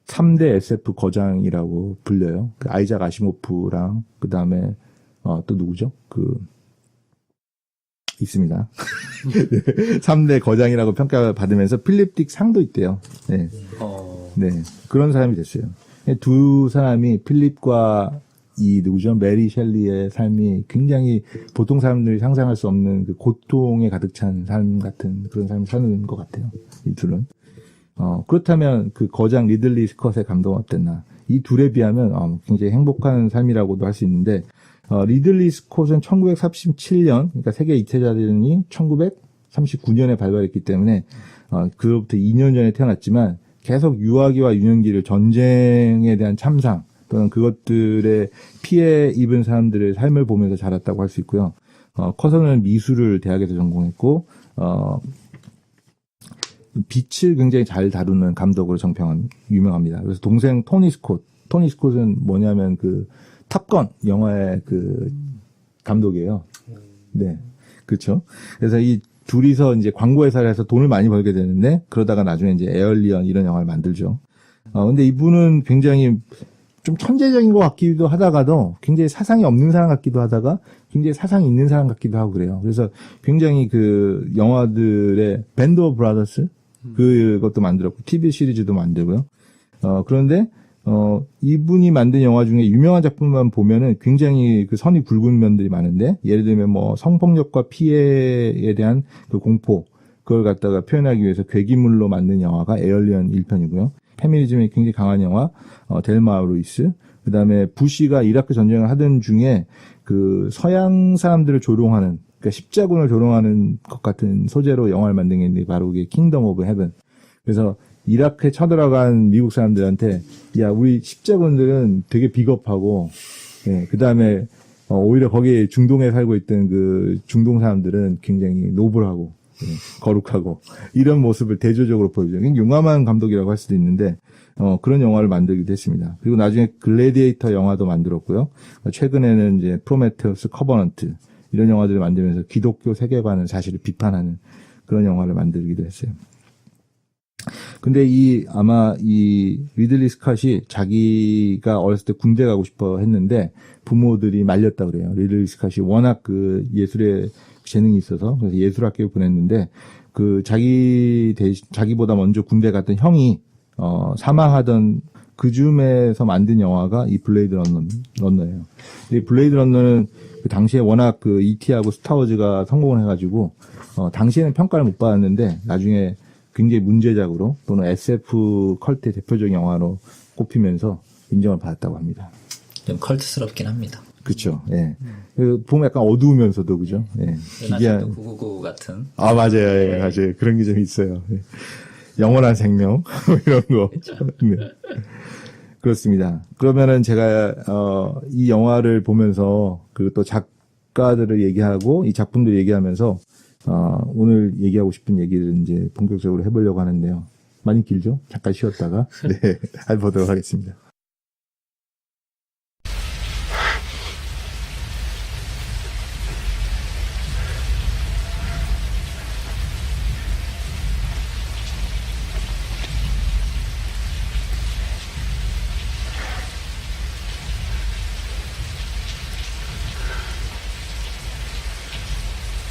3대 SF 거장이라고 불려요. 아이작 아시모프랑, 그 다음에, 또 누구죠? 있습니다. 3대 거장이라고 평가를 받으면서 필립 딕 상도 있대요. 네. 네. 그런 사람이 됐어요. 두 사람이 필립과 이 누구죠? 메리 셸리의 삶이 굉장히 보통 사람들이 상상할 수 없는 그 고통에 가득 찬 삶 같은 그런 삶을 사는 것 같아요. 이 둘은. 그렇다면 그 거장 리들리 스콧의 감동은 어땠나? 이 둘에 비하면 굉장히 행복한 삶이라고도 할 수 있는데 리들리 스콧은 1937년, 그러니까 세계 2차 대전이 1939년에 발발했기 때문에 그로부터 2년 전에 태어났지만 계속 유아기와 유년기를 전쟁에 대한 참상 또는 그것들의 피해 입은 사람들의 삶을 보면서 자랐다고 할 수 있고요. 커서는 미술을 대학에서 전공했고 빛을 굉장히 잘 다루는 감독으로 유명합니다. 그래서 동생 토니 스콧은 뭐냐면 그 탑건 영화의 그 감독이에요. 네, 그렇죠. 그래서 이 둘이서 이제 광고 회사를 해서 돈을 많이 벌게 되는데 그러다가 나중에 이제 에얼리언 이런 영화를 만들죠. 근데 이분은 굉장히 좀 천재적인 것 같기도 하다가도 굉장히 사상이 없는 사람 같기도 하다가 굉장히 사상이 있는 사람 같기도 하고 그래요. 그래서 굉장히 그 영화들의 밴드 오브 브라더스 그것도 만들었고 TV 시리즈도 만들고요. 그런데 이분이 만든 영화 중에 유명한 작품만 보면은 굉장히 그 선이 굵은 면들이 많은데 예를 들면 뭐 성폭력과 피해에 대한 그 공포 그걸 갖다가 표현하기 위해서 괴기물로 만든 영화가 에얼리언 1편이고요. 페미니즘이 굉장히 강한 영화 델마 루이스. 그다음에 부시가 이라크 전쟁을 하던 중에 그 서양 사람들을 조롱하는 그러니까 십자군을 조롱하는 것 같은 소재로 영화를 만든 게 있는데 바로 그게 킹덤 오브 헤븐. 그래서 이라크에 쳐들어간 미국 사람들한테 야 우리 십자군들은 되게 비겁하고 그다음에 오히려 거기에 중동에 살고 있던 그 중동 사람들은 굉장히 노블하고 거룩하고 이런 모습을 대조적으로 보여줘요. 용감한 감독이라고 할 수도 있는데 그런 영화를 만들기도 했습니다. 그리고 나중에 글래디에이터 영화도 만들었고요. 최근에는 이제 프로메테우스 커버넌트 이런 영화들을 만들면서 기독교 세계관을 사실을 비판하는 그런 영화를 만들기도 했어요. 근데 아마 이 리들리 스캇이 자기가 어렸을 때 군대 가고 싶어 했는데 부모들이 말렸다 그래요. 리들리 스캇이 워낙 그 예술에 재능이 있어서 그래서 예술학교에 보냈는데 그 자기보다 먼저 군대 갔던 형이 사망하던 그 즈음에서 만든 영화가 이 블레이드 런너예요. 이 블레이드 런너는 그 당시에 워낙 그 E.T.하고 스타워즈가 성공을 해가지고 당시에는 평가를 못 받았는데 나중에 굉장히 문제작으로 또는 SF 컬트의 대표적인 영화로 꼽히면서 인정을 받았다고 합니다. 좀 컬트스럽긴 합니다. 그렇죠. 예. 보면 약간 어두우면서도 그죠. 예. 기괴한 999 같은. 아 맞아요, 예, 맞아요. 그런 게 좀 있어요. 예. 영원한 생명 이런 거. 네. 그렇습니다. 그러면은 제가 이 영화를 보면서 그리고 또 작가들을 얘기하고 이 작품들 얘기하면서 오늘 얘기하고 싶은 얘기를 이제 본격적으로 해보려고 하는데요. 많이 길죠? 잠깐 쉬었다가 네, 해보도록 하겠습니다.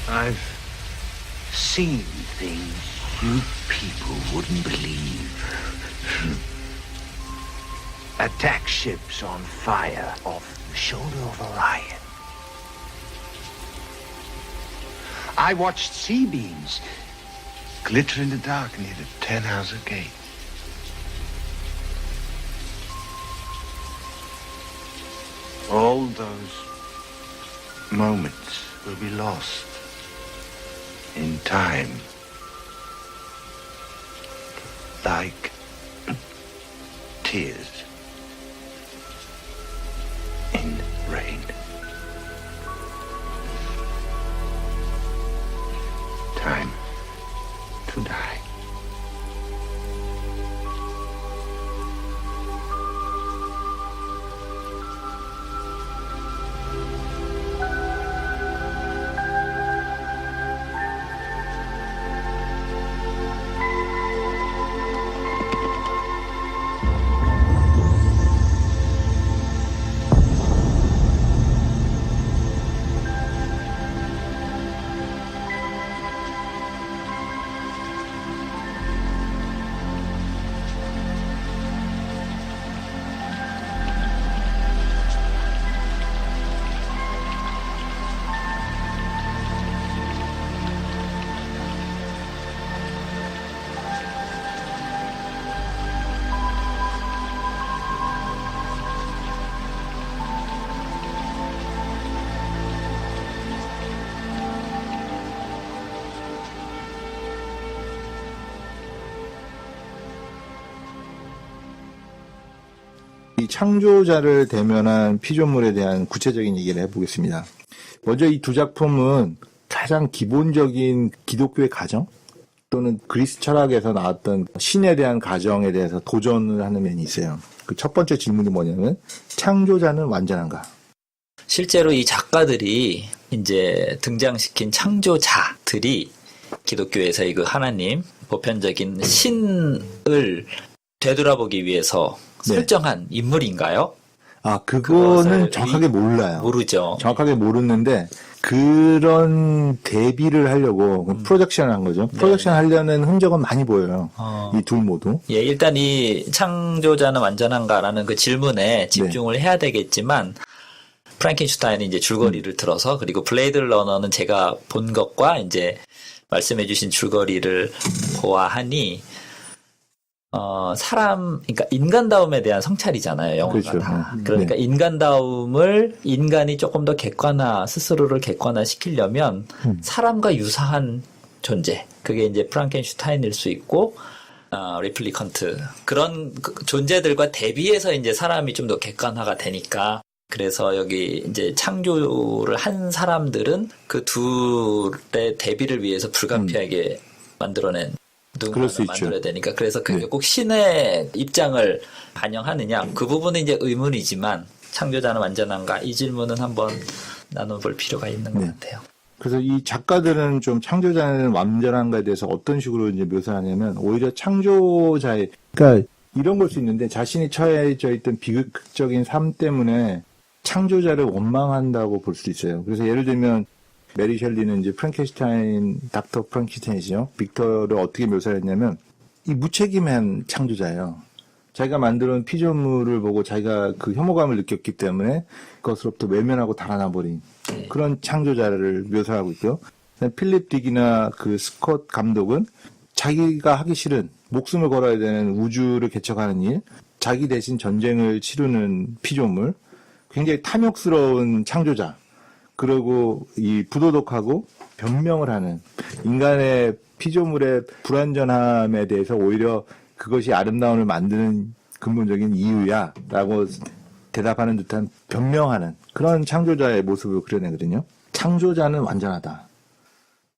I've seen things you people wouldn't believe. Attack ships on fire off the shoulder of Orion. I watched sea beams glitter in the dark near the Tannhauser Gate. All those moments will be lost in time, like tears in rain. Time to die. 이 창조자를 대면한 피조물에 대한 구체적인 얘기를 해보겠습니다. 먼저 이 두 작품은 가장 기본적인 기독교의 가정 또는 그리스 철학에서 나왔던 신에 대한 가정에 대해서 도전을 하는 면이 있어요. 그 첫 번째 질문이 뭐냐면 창조자는 완전한가? 실제로 이 작가들이 이제 등장시킨 창조자들이 기독교에서의 그 하나님, 보편적인 신을 되돌아보기 위해서 네. 설정한 인물인가요? 아, 그거는 그것을 정확하게 몰라요. 모르죠. 정확하게 모르는데 그런 대비를 하려고 프로젝션을 한 거죠. 프로젝션 하려는 흔적은 많이 보여요. 이 둘 모두. 예, 일단 이 창조자는 완전한가라는 그 질문에 집중을 해야 되겠지만 프랑켄슈타인이 이제 줄거리를 들어서 그리고 블레이드 러너는 제가 본 것과 이제 말씀해주신 줄거리를 보아하니 사람, 그러니까 인간다움에 대한 성찰이잖아요, 영화가 그렇죠. 다. 그러니까 인간다움을 인간이 조금 더 스스로를 객관화 시키려면 사람과 유사한 존재. 그게 이제 프랑켄슈타인일 수 있고, 리플리컨트. 그런 존재들과 대비해서 이제 사람이 좀 더 객관화가 되니까. 그래서 여기 이제 창조를 한 사람들은 그 둘의 대비를 위해서 불가피하게 만들어낸 그럴 수 누군가를 있죠. 만들어야 되니까 그래서 그게 꼭 신의 입장을 반영하느냐 그 부분은 이제 의문이지만 창조자는 완전한가 이 질문은 한번 나눠볼 필요가 있는 것 같아요. 그래서 이 작가들은 좀 창조자는 완전한가에 대해서 어떤 식으로 이제 묘사하냐면 오히려 창조자의 그러니까 이런 걸 수 있는데 자신이 처해져 있던 비극적인 삶 때문에 창조자를 원망한다고 볼 수 있어요. 그래서 예를 들면 메리 셸리는 이제 프랑켄슈타인, 닥터 프랑켄슈타인이죠. 빅터를 어떻게 묘사했냐면 이 무책임한 창조자예요. 자기가 만들어온 피조물을 보고 자기가 그 혐오감을 느꼈기 때문에 그것으로부터 외면하고 달아나버린 그런 창조자를 묘사하고 있고요. 필립 딕이나 그 스콧 감독은 자기가 하기 싫은 목숨을 걸어야 되는 우주를 개척하는 일, 자기 대신 전쟁을 치르는 피조물, 굉장히 탐욕스러운 창조자. 그리고 이 부도덕하고 변명을 하는 인간의 피조물의 불완전함에 대해서 오히려 그것이 아름다움을 만드는 근본적인 이유야 라고 대답하는 듯한 변명하는 그런 창조자의 모습을 그려내거든요. 창조자는 완전하다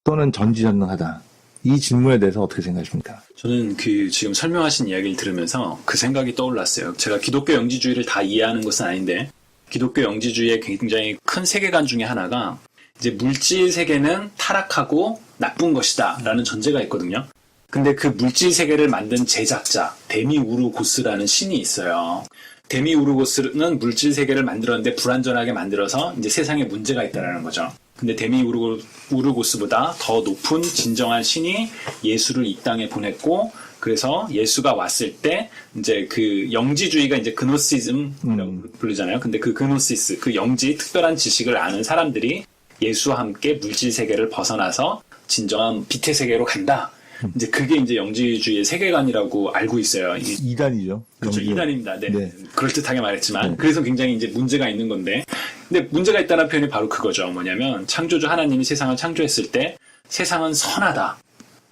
또는 전지전능하다. 이 질문에 대해서 어떻게 생각하십니까? 저는 그 지금 설명하신 이야기를 들으면서 그 생각이 떠올랐어요. 제가 기독교 영지주의를 다 이해하는 것은 아닌데 기독교 영지주의의 굉장히 큰 세계관 중에 하나가 이제 물질 세계는 타락하고 나쁜 것이다 라는 전제가 있거든요. 근데 그 물질 세계를 만든 제작자 데미우르고스라는 신이 있어요. 데미우르고스는 물질 세계를 만들었는데 불완전하게 만들어서 이제 세상에 문제가 있다라는 거죠. 근데 데미우르고스보다 더 높은 진정한 신이 예수를 이 땅에 보냈고 그래서 예수가 왔을 때 이제 그 영지주의가 이제 그노시즘이라고 부르잖아요. 근데 그 그노시스, 그 영지 특별한 지식을 아는 사람들이 예수와 함께 물질 세계를 벗어나서 진정한 빛의 세계로 간다. 이제 그게 이제 영지주의의 세계관이라고 알고 있어요. 이단이죠. 그렇죠. 이단입니다. 네. 네. 그럴듯하게 말했지만 그래서 굉장히 이제 문제가 있는 건데 근데 문제가 있다는 표현이 바로 그거죠. 뭐냐면 창조주 하나님이 세상을 창조했을 때 세상은 선하다.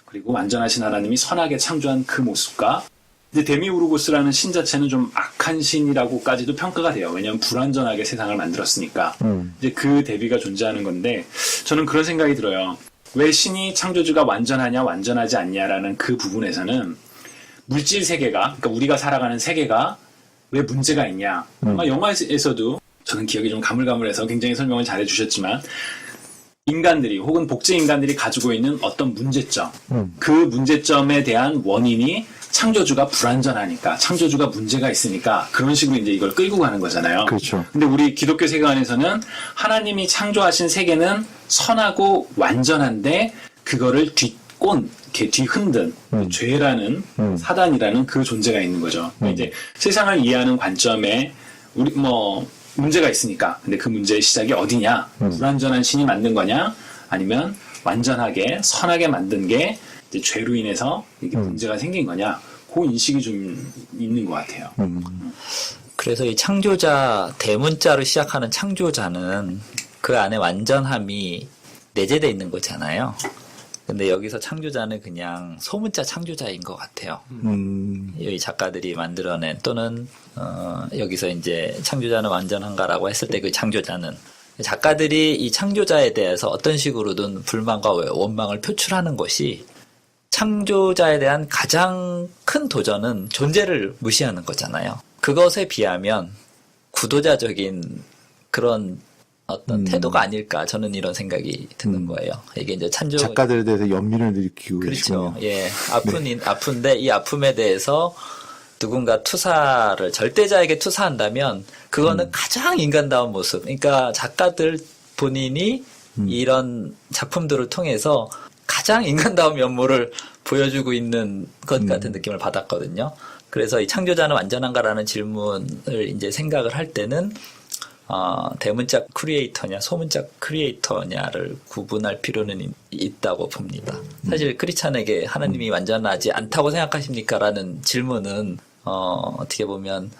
그리고 완전하신 하나님이 선하게 창조한 그 모습과 이제 데미우르고스라는 신 자체는 좀 악한 신이라고까지도 평가가 돼요. 왜냐하면 불완전하게 세상을 만들었으니까. 이제 그 대비가 존재하는 건데 저는 그런 생각이 들어요. 왜 신이 창조주가 완전하냐 완전하지 않냐라는 그 부분에서는 물질 세계가 그러니까 우리가 살아가는 세계가 왜 문제가 있냐. 아마 영화에서도 저는 기억이 좀 가물가물해서 굉장히 설명을 잘해 주셨지만 인간들이 혹은 복제 인간들이 가지고 있는 어떤 문제점 그 문제점에 대한 원인이 창조주가 불완전하니까 창조주가 문제가 있으니까 그런 식으로 이제 이걸 끌고 가는 거잖아요. 그렇죠. 근데 우리 기독교 세계관에서는 하나님이 창조하신 세계는 선하고 완전한데 그거를 이렇게 뒤흔든 죄라는 사단이라는 그 존재가 있는 거죠. 그러니까 이제 세상을 이해하는 관점에 우리 문제가 있으니까. 근데 그 문제의 시작이 어디냐? 불완전한 신이 만든 거냐? 아니면 완전하게 선하게 만든 게 이제 죄로 인해서 이게 문제가 생긴 거냐? 그 인식이 좀 있는 것 같아요. 그래서 이 창조자 대문자로 시작하는 창조자는 그 안에 완전함이 내재되어 있는 거잖아요. 근데 여기서 창조자는 그냥 소문자 창조자인 것 같아요. 이 작가들이 만들어낸 또는 여기서 이제 창조자는 완전한가라고 했을 때 그 창조자는 작가들이 이 창조자에 대해서 어떤 식으로든 불만과 원망을 표출하는 것이 창조자에 대한 가장 큰 도전은 존재를 무시하는 거잖아요. 그것에 비하면 구도자적인 그런 어떤 태도가 아닐까 저는 이런 생각이 드는 거예요. 이게 이제 작가들에 대해서 연민을 일으키고 그렇죠. 계시군요. 예, 아픈데 이 아픔에 대해서 누군가 투사를 절대자에게 투사한다면 그거는 가장 인간다운 모습. 그러니까 작가들 본인이 이런 작품들을 통해서 가장 인간다운 면모를 보여주고 있는 것 같은 느낌을 받았거든요. 그래서 이 창조자는 완전한가라는 질문을 이제 생각을 할 때는 대문자 크리에이터냐 소문자 크리에이터냐를 구분할 필요는 있다고 봅니다. 사실 크리스찬에게 하나님이 완전하지 않다고 생각하십니까? 라는 질문은 어떻게 보면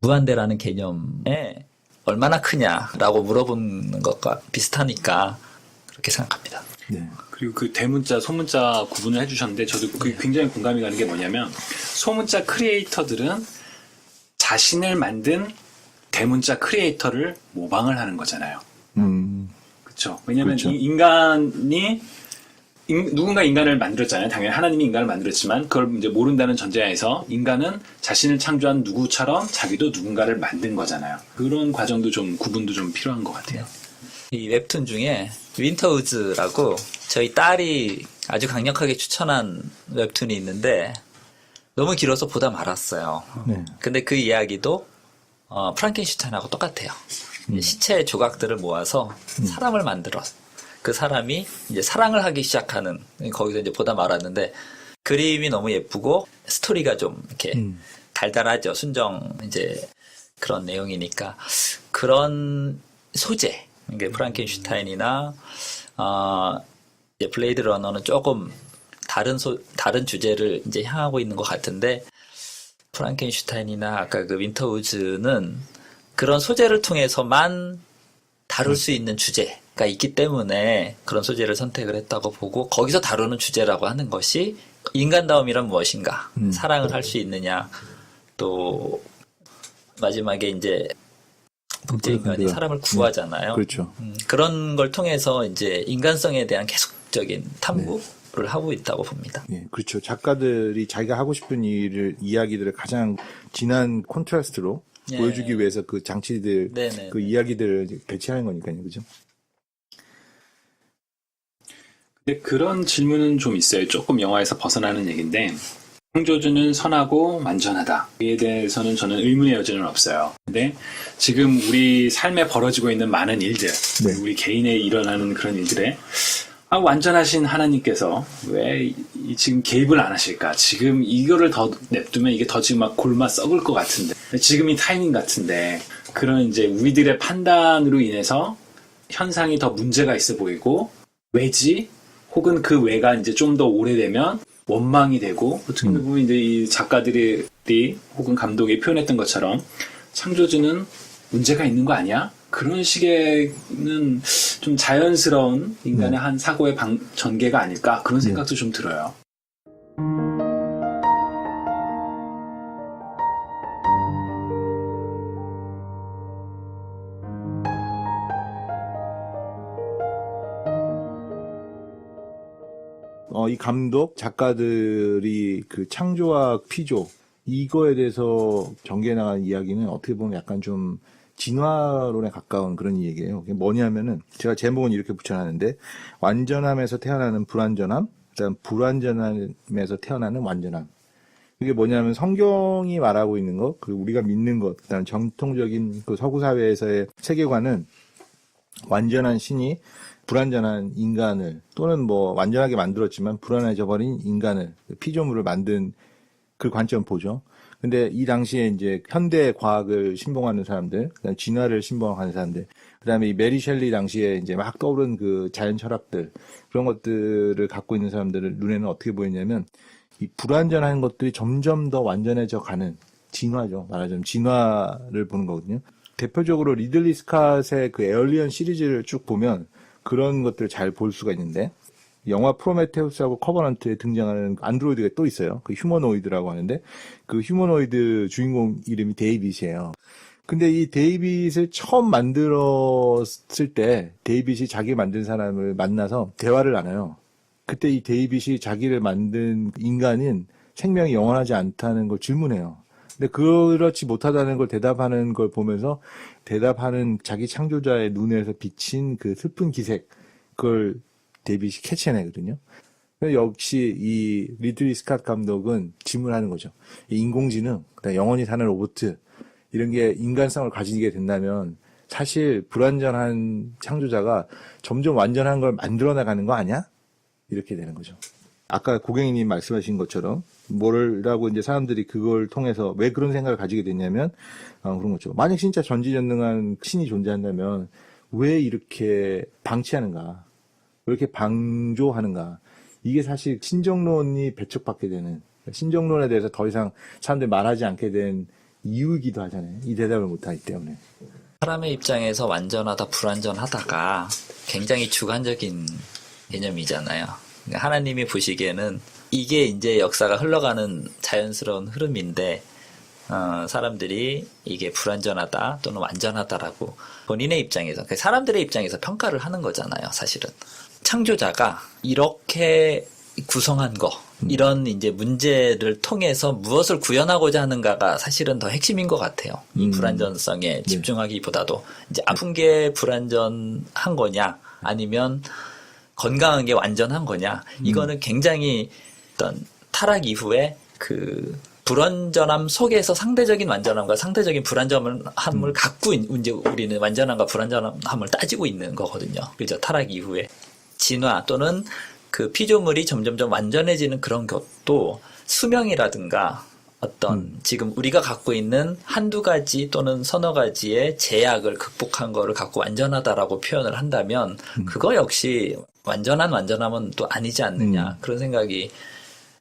무한대라는 개념에 얼마나 크냐라고 물어보는 것과 비슷하니까 그렇게 생각합니다. 네. 그리고 그 대문자, 소문자 구분을 해주셨는데 저도 그 굉장히 공감이 가는 게 뭐냐면 소문자 크리에이터들은 자신을 만든 대문자 크리에이터를 모방을 하는 거잖아요. 그렇죠. 왜냐하면 그렇죠. 누군가 인간을 만들었잖아요. 당연히 하나님이 인간을 만들었지만 그걸 이제 모른다는 전제하에서 인간은 자신을 창조한 누구처럼 자기도 누군가를 만든 거잖아요. 그런 과정도 좀 구분도 좀 필요한 것 같아요. 이 웹툰 중에 윈터우즈라고 저희 딸이 아주 강력하게 추천한 웹툰이 있는데 너무 길어서 보다 말았어요. 네. 근데 그 이야기도 프랑켄슈타인하고 똑같아요. 시체의 조각들을 모아서 사람을 만들어 그 사람이 이제 사랑을 하기 시작하는 거기서 이제 보다 말았는데 그림이 너무 예쁘고 스토리가 좀 이렇게 달달하죠. 순정 이제 그런 내용이니까 그런 소재. 이게 프랑켄슈타인이나 이제 블레이드 러너는 조금 다른 주제를 이제 향하고 있는 것 같은데 프랑켄슈타인이나 아까 그 윈터우즈는 그런 소재를 통해서만 다룰 수 있는 주제가 있기 때문에 그런 소재를 선택을 했다고 보고 거기서 다루는 주제라고 하는 것이 인간다움이란 무엇인가, 사랑을 할 수 있느냐, 또 마지막에 이제 복제인간이 사람을 구하잖아요. 그렇죠. 그런 걸 통해서 이제 인간성에 대한 계속적인 탐구를 하고 있다고 봅니다. 예, 그렇죠. 작가들이 자기가 하고 싶은 이야기들을 가장 진한 콘트라스트로 예. 보여주기 위해서 그 장치들, 네네. 그 이야기들을 배치하는 거니까요. 그죠? 근데 그런 질문은 좀 있어요. 조금 영화에서 벗어나는 얘기인데 창조주는 선하고 완전하다. 이에 대해서는 저는 의문의 여지는 없어요. 근데 지금 우리 삶에 벌어지고 있는 많은 일들, 우리 개인에 일어나는 그런 일들에 완전하신 하나님께서 왜 지금 개입을 안 하실까? 지금 이거를 더 냅두면 이게 더 지금 막 골마 썩을 것 같은데 지금이 타이밍 같은데 그런 이제 우리들의 판단으로 인해서 현상이 더 문제가 있어 보이고 왜지? 혹은 그 왜가 이제 좀 더 오래되면 원망이 되고 어떻게 보면 이제 이 작가들이 혹은 감독이 표현했던 것처럼 창조주는 문제가 있는 거 아니야? 그런 식의는 좀 자연스러운 인간의 한 사고의 전개가 아닐까 그런 생각도 좀 들어요. 이 감독, 작가들이 그 창조와 피조, 이거에 대해서 전개해 나간 이야기는 어떻게 보면 약간 좀 진화론에 가까운 그런 얘기예요. 그게 뭐냐면은, 제가 제목은 이렇게 붙여놨는데, 완전함에서 태어나는 불완전함, 그다음 불완전함에서 태어나는 완전함. 이게 뭐냐면 성경이 말하고 있는 것, 그리고 우리가 믿는 것, 그다음 정통적인 그 서구 사회에서의 세계관은 완전한 신이 불완전한 인간을 또는 뭐 완전하게 만들었지만 불완해져 버린 인간을 피조물을 만든 그 관점 보죠. 근데 이 당시에 이제 현대 과학을 신봉하는 사람들, 그다음 진화를 신봉하는 사람들, 그다음에 이 메리 셸리 당시에 이제 막 떠오른 그 자연 철학들 그런 것들을 갖고 있는 사람들의 눈에는 어떻게 보이냐면 이 불완전한 것들이 점점 더 완전해져 가는 진화죠. 말하자면 진화를 보는 거거든요. 대표적으로 리들리 스캇의 그 에얼리언 시리즈를 쭉 보면 그런 것들을 잘 볼 수가 있는데 영화 프로메테우스하고 커버넌트에 등장하는 안드로이드가 또 있어요. 그 휴머노이드라고 하는데 그 휴머노이드 주인공 이름이 데이빗이에요. 근데 이 데이빗을 처음 만들었을 때 데이빗이 자기 만든 사람을 만나서 대화를 나눠요. 그때 이 데이빗이 자기를 만든 인간은 생명이 영원하지 않다는 걸 질문해요. 근데 그렇지 못하다는 걸 대답하는 걸 보면서 대답하는 자기 창조자의 눈에서 비친 그 슬픈 기색, 그걸 데이빗이 캐치해내거든요. 역시 이 리들리 스캇 감독은 질문하는 거죠. 이 인공지능, 그다음에 영원히 사는 로봇, 이런 게 인간성을 가지게 된다면 사실 불완전한 창조자가 점점 완전한 걸 만들어 나가는 거 아니야? 이렇게 되는 거죠. 아까 고객님 말씀하신 것처럼 뭐라고 이제 사람들이 그걸 통해서 왜 그런 생각을 가지게 됐냐면 그런 거죠. 만약 진짜 전지전능한 신이 존재한다면 왜 이렇게 방치하는가? 왜 이렇게 방조하는가? 이게 사실 신정론이 배척받게 되는, 신정론에 대해서 더 이상 사람들이 말하지 않게 된 이유이기도 하잖아요. 이 대답을 못하기 때문에. 사람의 입장에서 완전하다, 불완전하다가 굉장히 주관적인 개념이잖아요. 하나님이 보시기에는 이게 이제 역사가 흘러가는 자연스러운 흐름인데, 사람들이 이게 불완전하다 또는 완전하다라고 본인의 입장에서, 사람들의 입장에서 평가를 하는 거잖아요, 사실은. 창조자가 이렇게 구성한 거, 이런 이제 문제를 통해서 무엇을 구현하고자 하는가가 사실은 더 핵심인 것 같아요. 이 불완전성에 집중하기보다도 이제 아픈 게 불완전한 거냐, 아니면 건강한 게 완전한 거냐, 이거는 굉장히 어떤 타락 이후에 그 불완전함 속에서 상대적인 완전함과 상대적인 불완전함을 갖고 이제 우리는 완전함과 불완전함을 따지고 있는 거거든요. 그죠? 타락 이후에 진화 또는 그 피조물이 점점점 완전해지는 그런 것도 수명이라든가 어떤 지금 우리가 갖고 있는 한두 가지 또는 서너 가지의 제약을 극복한 거를 갖고 완전하다라고 표현을 한다면 그거 역시 완전함은 또 아니지 않느냐, 그런 생각이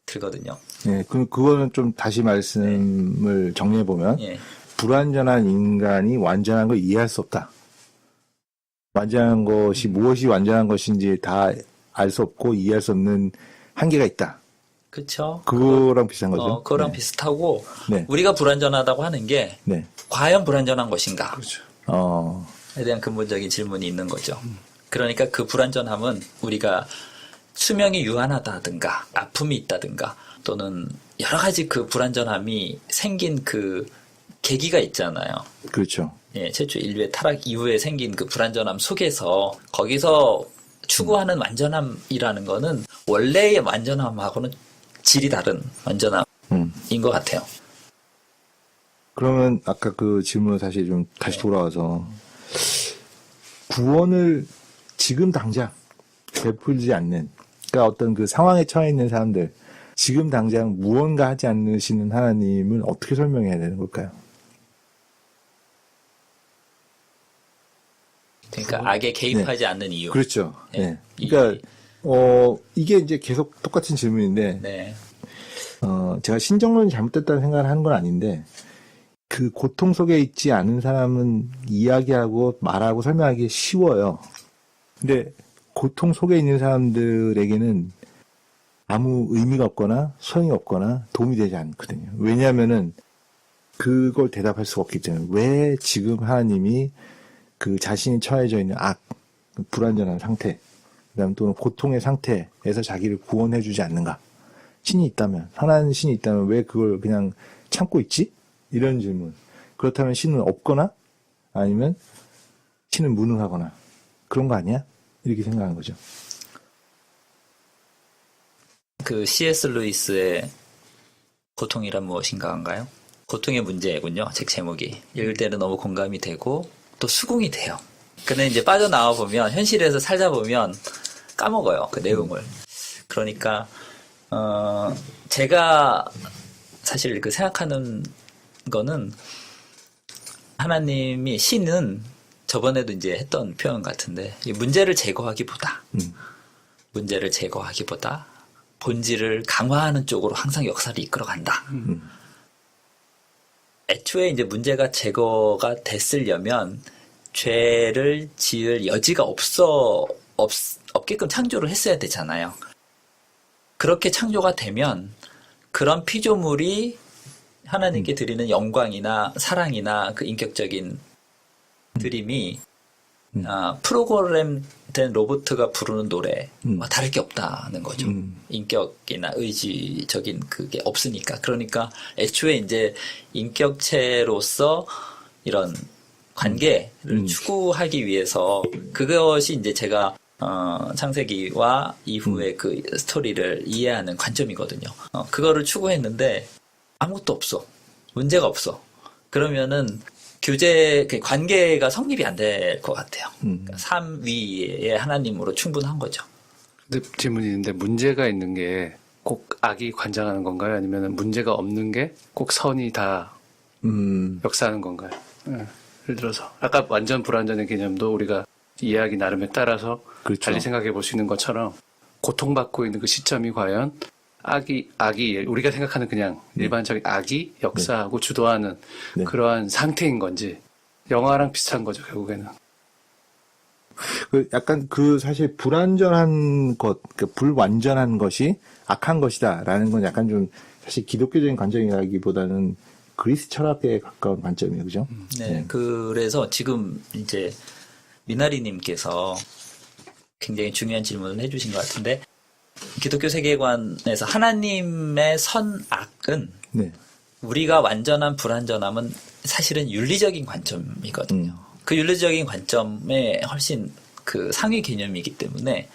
들거든요. 네, 그거는 좀 다시 말씀을 정리해 보면 예. 불완전한 인간이 완전한 걸 이해할 수 없다. 완전한 것이 무엇이 완전한 것인지 다 알 수 없고 이해할 수 없는 한계가 있다. 그쵸. 그거랑 비슷한 거죠. 그거랑 네. 비슷하고, 네. 우리가 불완전하다고 하는 게, 네. 과연 불완전한 것인가? 그렇죠. 에 대한 근본적인 질문이 있는 거죠. 그러니까 그 불완전함은 우리가 수명이 유한하다든가, 아픔이 있다든가, 또는 여러 가지 그 불완전함이 생긴 그 계기가 있잖아요. 그렇죠. 예, 최초 인류의 타락 이후에 생긴 그 불완전함 속에서 거기서 추구하는 완전함이라는 거는 원래의 완전함하고는 질이 다른 완전함인 것 같아요. 그러면 아까 그 질문 사실 좀 다시 돌아와서 구원을 지금 당장 베풀지 않는, 그러니까 어떤 그 상황에 처해 있는 사람들, 지금 당장 무언가 하지 않으시는 하나님을 어떻게 설명해야 되는 걸까요? 그러니까 악에 개입하지 않는 이유. 그렇죠. 네. 네. 그러니까 이게 이제 계속 똑같은 질문인데, 네. 제가 신정론이 잘못됐다는 생각을 하는 건 아닌데, 그 고통 속에 있지 않은 사람은 이야기하고 말하고 설명하기 쉬워요. 근데 고통 속에 있는 사람들에게는 아무 의미가 없거나 소용이 없거나 도움이 되지 않거든요. 왜냐하면은 그걸 대답할 수가 없기 때문에. 왜 지금 하나님이 그 자신이 처해져 있는 악, 불완전한 상태, 그다음 또는 고통의 상태에서 자기를 구원해주지 않는가? 신이 있다면, 선한 신이 있다면 왜 그걸 그냥 참고 있지? 이런 질문. 그렇다면 신은 없거나 아니면 신은 무능하거나 그런 거 아니야? 이렇게 생각하는 거죠. 그 C.S. 루이스의 고통이란 무엇인가인가요? 고통의 문제군요. 책 제목이. 읽을 때는 너무 공감이 되고 또 수긍이 돼요. 근데 이제 빠져나와 보면, 현실에서 살다 보면 까먹어요. 그 내용을. 그러니까 제가 사실 그 생각하는 거는, 하나님이, 신은 저번에도 이제 했던 표현 같은데, 이 문제를 제거하기보다 본질을 강화하는 쪽으로 항상 역사를 이끌어간다. 애초에 이제 문제가 제거가 됐으려면 죄를 지을 여지가 없게끔 창조를 했어야 되잖아요. 그렇게 창조가 되면 그런 피조물이 하나님께 드리는 영광이나 사랑이나 그 인격적인 드림이 프로그램된 로봇가 부르는 노래와 다를 게 없다는 거죠. 인격이나 의지적인 그게 없으니까. 그러니까 애초에 이제 인격체로서 이런 관계를 추구하기 위해서 그것이 이제 제가 창세기와 이후의 그 스토리를 이해하는 관점이거든요. 그거를 추구했는데 아무것도 없어. 문제가 없어. 그러면은 관계가 성립이 안 될 것 같아요. 그러니까 삶 위에 하나님으로 충분한 거죠. 근데 질문이 있는데 문제가 있는 게 꼭 악이 관장하는 건가요? 아니면 문제가 없는 게 꼭 선이 다 역사하는 건가요? 예를 들어서 아까 완전 불완전의 개념도 우리가 이해하기 나름에 따라서 그렇죠. 달리 생각해 볼 수 있는 것처럼 고통받고 있는 그 시점이 과연 악이 우리가 생각하는 그냥 일반적인 악이 역사하고 주도하는 네. 그러한 상태인 건지 영화랑 비슷한 거죠 결국에는. 약간 사실 불완전한 것, 불완전한 것이 악한 것이다라는 건 약간 좀 사실 기독교적인 관점이라기보다는 그리스 철학에 가까운 관점이에요, 그죠? 네. 그래서 지금 이제 미나리님께서 굉장히 중요한 질문을 해주신 것 같은데, 기독교 세계관에서 하나님의 선악은 네. 우리가 완전한 불완전함은 사실은 윤리적인 관점이거든요. 그 윤리적인 관점에 훨씬 그 상위 개념이기 때문에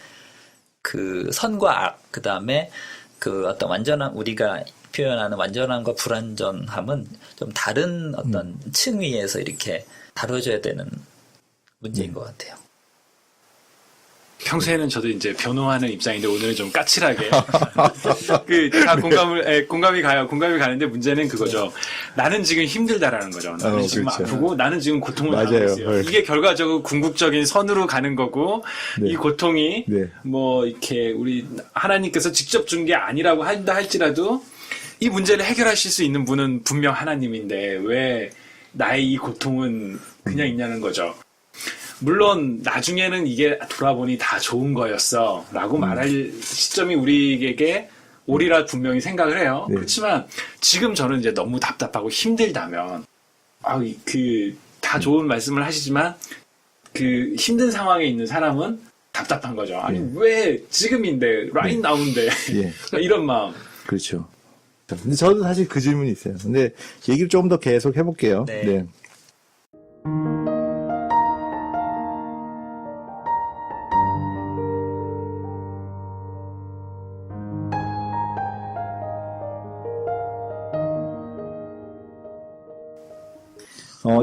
그 선과 악, 그 다음에 그 어떤 완전한 우리가 표현하는 완전함과 불완전함은 좀 다른 어떤 층위에서 이렇게 다뤄져야 되는 문제인 것 같아요. 평소에는 저도 이제 변호하는 입장인데 오늘은 좀 까칠하게 다 공감이 가는데 문제는 그거죠. 나는 지금 힘들다라는 거죠. 나는 지금 그렇죠. 아프고 나는 지금 고통을 맞아요. 당하고 있어요. 이게 결과적으로 궁극적인 선으로 가는 거고 네. 이 고통이 네. 뭐 이렇게 우리 하나님께서 직접 준 게 아니라고 한다 할지라도 이 문제를 해결하실 수 있는 분은 분명 하나님인데 왜 나의 이 고통은 그냥 있냐는 거죠. 물론 나중에는 이게 돌아보니 다 좋은 거였어 라고 말할 시점이 우리에게 오리라 분명히 생각을 해요. 네. 그렇지만 지금 저는 이제 너무 답답하고 힘들다면 다 좋은 말씀을 하시지만 그 힘든 상황에 있는 사람은 답답한 거죠. 아니 왜 지금인데 라인 나오는데 예. 이런 마음. 그렇죠. 근데 저도 사실 그 질문이 있어요. 근데 얘기를 조금 더 계속 해볼게요. 네.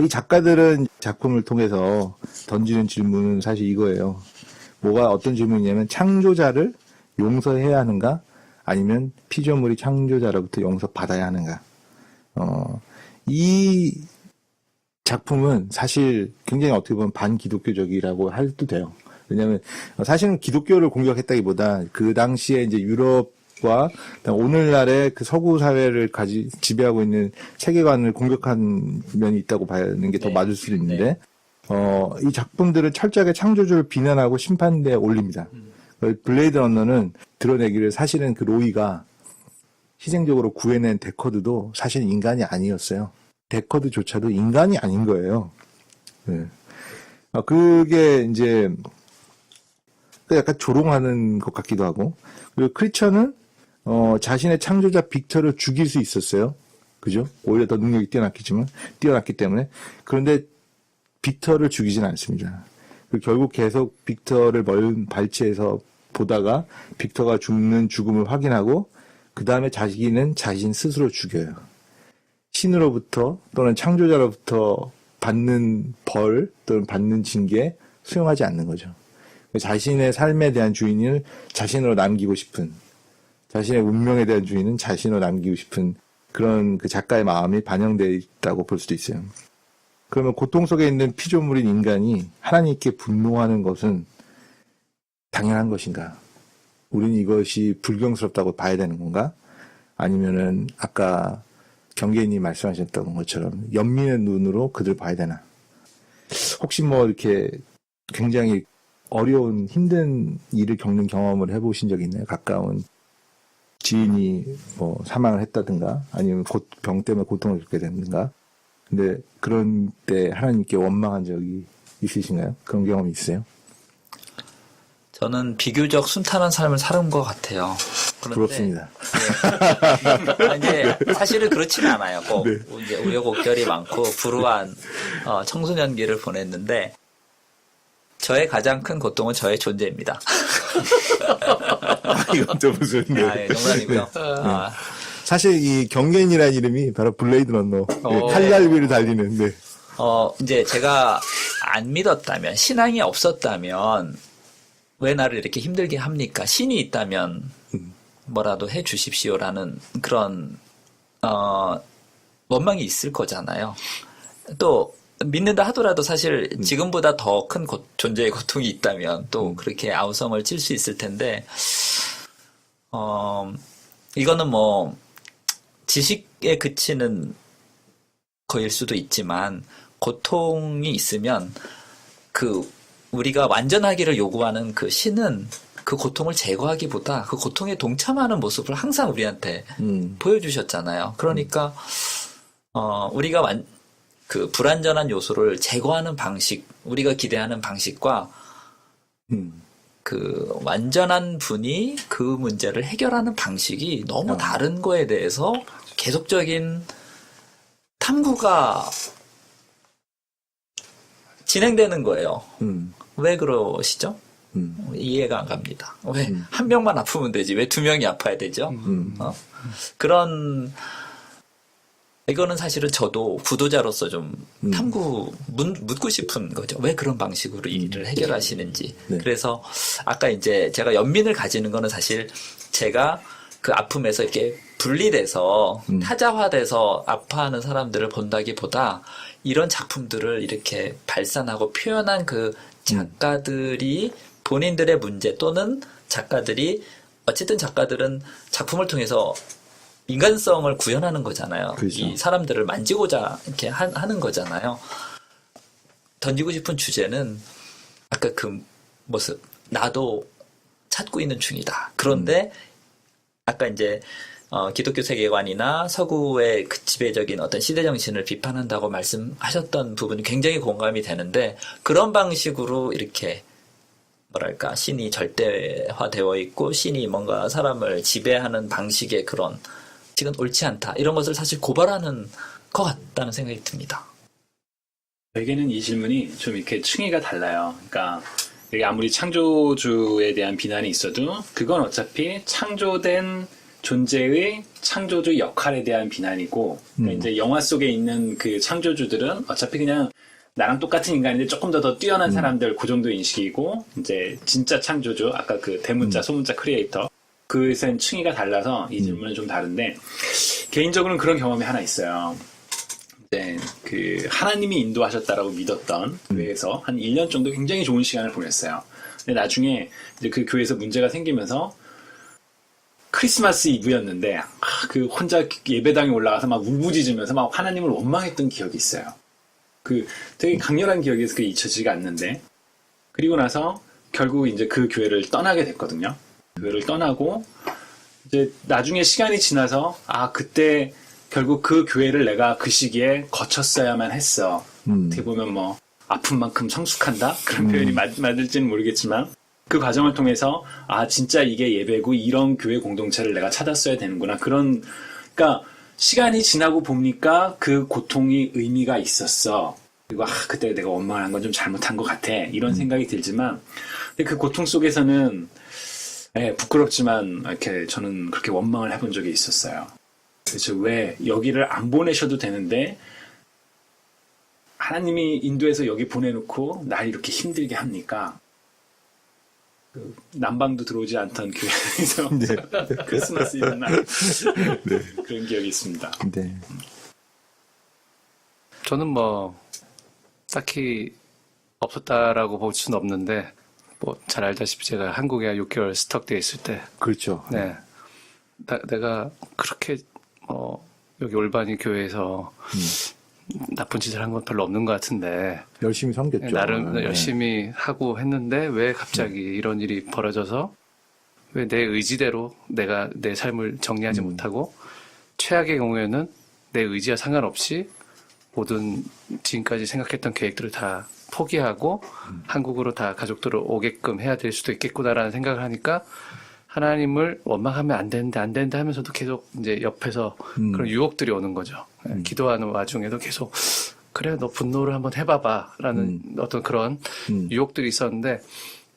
이 작가들은 작품을 통해서 던지는 질문은 사실 이거예요. 어떤 질문이냐면 창조자를 용서해야 하는가? 아니면 피조물이 창조자로부터 용서받아야 하는가? 이 작품은 사실 굉장히 어떻게 보면 반기독교적이라고 해도 돼요. 왜냐하면 사실은 기독교를 공격했다기보다 그 당시에 이제 유럽과 오늘날의 그 서구 사회를 지배하고 있는 세계관을 공격한 면이 있다고 봐는 게 더 네. 맞을 수도 있는데, 이 작품들은 철저하게 창조주를 비난하고 심판대에 올립니다. 블레이드 러너는 드러내기를 사실은 그 로이가 희생적으로 구해낸 데커드도 사실 인간이 아니었어요. 데커드조차도 인간이 아닌 거예요. 네. 그게 이제 약간 조롱하는 것 같기도 하고, 그리고 크리처는 자신의 창조자 빅터를 죽일 수 있었어요. 그죠? 오히려 더 능력이 뛰어났기 때문에. 그런데 빅터를 죽이진 않습니다. 결국 계속 빅터를 먼 발치에서 보다가 빅터가 죽는 죽음을 확인하고 그 다음에 자기는 자신 스스로 죽여요. 신으로부터 또는 창조자로부터 받는 벌 또는 받는 징계 수용하지 않는 거죠. 자신의 삶에 대한 주인을 자신으로 남기고 싶은, 자신의 운명에 대한 주인은 자신으로 남기고 싶은 그런 그 작가의 마음이 반영되어 있다고 볼 수도 있어요. 그러면 고통 속에 있는 피조물인 인간이 하나님께 분노하는 것은 당연한 것인가? 우리는 이것이 불경스럽다고 봐야 되는 건가? 아니면은 아까 경계인이 말씀하셨던 것처럼 연민의 눈으로 그들 봐야 되나? 혹시 이렇게 굉장히 어려운 힘든 일을 겪는 경험을 해보신 적이 있나요? 가까운 지인이 뭐 사망을 했다든가 아니면 병 때문에 고통을 겪게 됐는가? 근데 그런 때 하나님께 원망한 적이 있으신가요? 그런 경험이 있으세요? 저는 비교적 순탄한 삶을 살은 것 같아요. 그런데, 부럽습니다. 네. 이제 사실은 그렇지는 않아요. 꼭 이제 우여곡절이 많고 불우한 청소년기를 보냈는데 저의 가장 큰 고통은 저의 존재입니다. 이것도 무슨 예, 농담이고요. 사실 이 경계인이라는 이름이 바로 블레이드 런너 칼날 위를 달리는 네. 이제 제가 안 믿었다면 신앙이 없었다면 왜 나를 이렇게 힘들게 합니까? 신이 있다면 뭐라도 해 주십시오라는 그런 원망이 있을 거잖아요. 또 믿는다 하더라도 사실 지금보다 더 큰 존재의 고통이 있다면 또 그렇게 아우성을 칠 수 있을 텐데 이거는 뭐 지식에 그치는 거일 수도 있지만 고통이 있으면 우리가 완전하기를 요구하는 그 신은 그 고통을 제거하기보다 그 고통에 동참하는 모습을 항상 우리한테 보여주셨잖아요. 그러니까 우리가 그 불완전한 요소를 제거하는 방식, 우리가 기대하는 방식과 그 완전한 분이 그 문제를 해결하는 방식이 너무 다른 거에 대해서 계속적인 탐구가 진행되는 거예요. 왜 그러시죠? 이해가 안 갑니다. 왜 한 명만 아프면 되지? 왜 2명이 아파야 되죠? 이거는 사실은 저도 구도자로서 좀 묻고 싶은 거죠. 왜 그런 방식으로 일을 해결하시는지. 네. 그래서 아까 이제 제가 연민을 가지는 거는 사실 제가 그 아픔에서 이렇게 분리돼서 타자화돼서 아파하는 사람들을 본다기보다 이런 작품들을 이렇게 발산하고 표현한 그 작가들이 본인들의 문제 또는 작가들이 어쨌든 작가들은 작품을 통해서 인간성을 구현하는 거잖아요. 그렇죠. 이 사람들을 만지고자 이렇게 하는 거잖아요. 던지고 싶은 주제는 아까 그 모습, 나도 찾고 있는 중이다. 그런데 아까 이제 기독교 세계관이나 서구의 그 지배적인 어떤 시대 정신을 비판한다고 말씀하셨던 부분이 굉장히 공감이 되는데 그런 방식으로 이렇게 뭐랄까 신이 절대화되어 있고 신이 뭔가 사람을 지배하는 방식의 그런 지금 옳지 않다 이런 것을 사실 고발하는 것 같다는 생각이 듭니다. 저에게는 이 질문이 좀 이렇게 층위가 달라요. 그러니까 이게 아무리 창조주에 대한 비난이 있어도 그건 어차피 창조된 존재의 창조주 역할에 대한 비난이고 그러니까 이제 영화 속에 있는 그 창조주들은 어차피 그냥 나랑 똑같은 인간인데 조금 더 뛰어난 사람들 그 정도 인식이고 이제 진짜 창조주 아까 그 대문자 소문자 크리에이터 그에서는 층위가 달라서 이 질문은 좀 다른데 개인적으로는 그런 경험이 하나 있어요. 이제 그 하나님이 인도하셨다라고 믿었던 교회에서 한 1년 정도 굉장히 좋은 시간을 보냈어요. 근데 나중에 이제 그 교회에서 문제가 생기면서 크리스마스 이브였는데 그 혼자 예배당에 올라가서 막 울부짖으면서 막 하나님을 원망했던 기억이 있어요. 그 되게 강렬한 기억에서 그게 잊혀지지가 않는데 그리고 나서 결국 이제 그 교회를 떠나게 됐거든요. 교회를 떠나고 이제 나중에 시간이 지나서 그때 결국 그 교회를 내가 그 시기에 거쳤어야만 했어. 어떻게 보면 뭐 아픈 만큼 성숙한다? 그런 표현이 맞을지는 모르겠지만 그 과정을 통해서 진짜 이게 예배고 이런 교회 공동체를 내가 찾았어야 되는구나. 그러니까 시간이 지나고 보니까 그 고통이 의미가 있었어. 그리고 그때 내가 원망을 한 건 좀 잘못한 것 같아. 이런 생각이 들지만 근데 그 고통 속에서는 부끄럽지만 이렇게 저는 그렇게 원망을 해본 적이 있었어요. 그래서 왜 여기를 안 보내셔도 되는데 하나님이 인도해서 여기 보내놓고 날 이렇게 힘들게 합니까? 그 난방도 들어오지 않던 교회에서 크리스마스 이브날 그런 기억이 있습니다. 네. 저는 뭐 딱히 없었다라고 볼 수는 없는데 뭐 잘 알다시피 제가 한국에 6개월 스톡돼 있을 때 그렇죠. 네. 내가 그렇게 여기 올바니 교회에서 나쁜 짓을 한 건 별로 없는 것 같은데 열심히 섬겼죠. 나름 네. 열심히 하고 했는데 왜 갑자기 이런 일이 벌어져서 왜 내 의지대로 내가 내 삶을 정리하지 못하고 최악의 경우에는 내 의지와 상관없이 모든 지금까지 생각했던 계획들을 다 포기하고 한국으로 다 가족들을 오게끔 해야 될 수도 있겠구나라는 생각을 하니까 하나님을 원망하면 안 되는데 하면서도 계속 이제 옆에서 그런 유혹들이 오는 거죠. 기도하는 와중에도 계속 그래 너 분노를 한번 해봐봐라는 어떤 그런 유혹들이 있었는데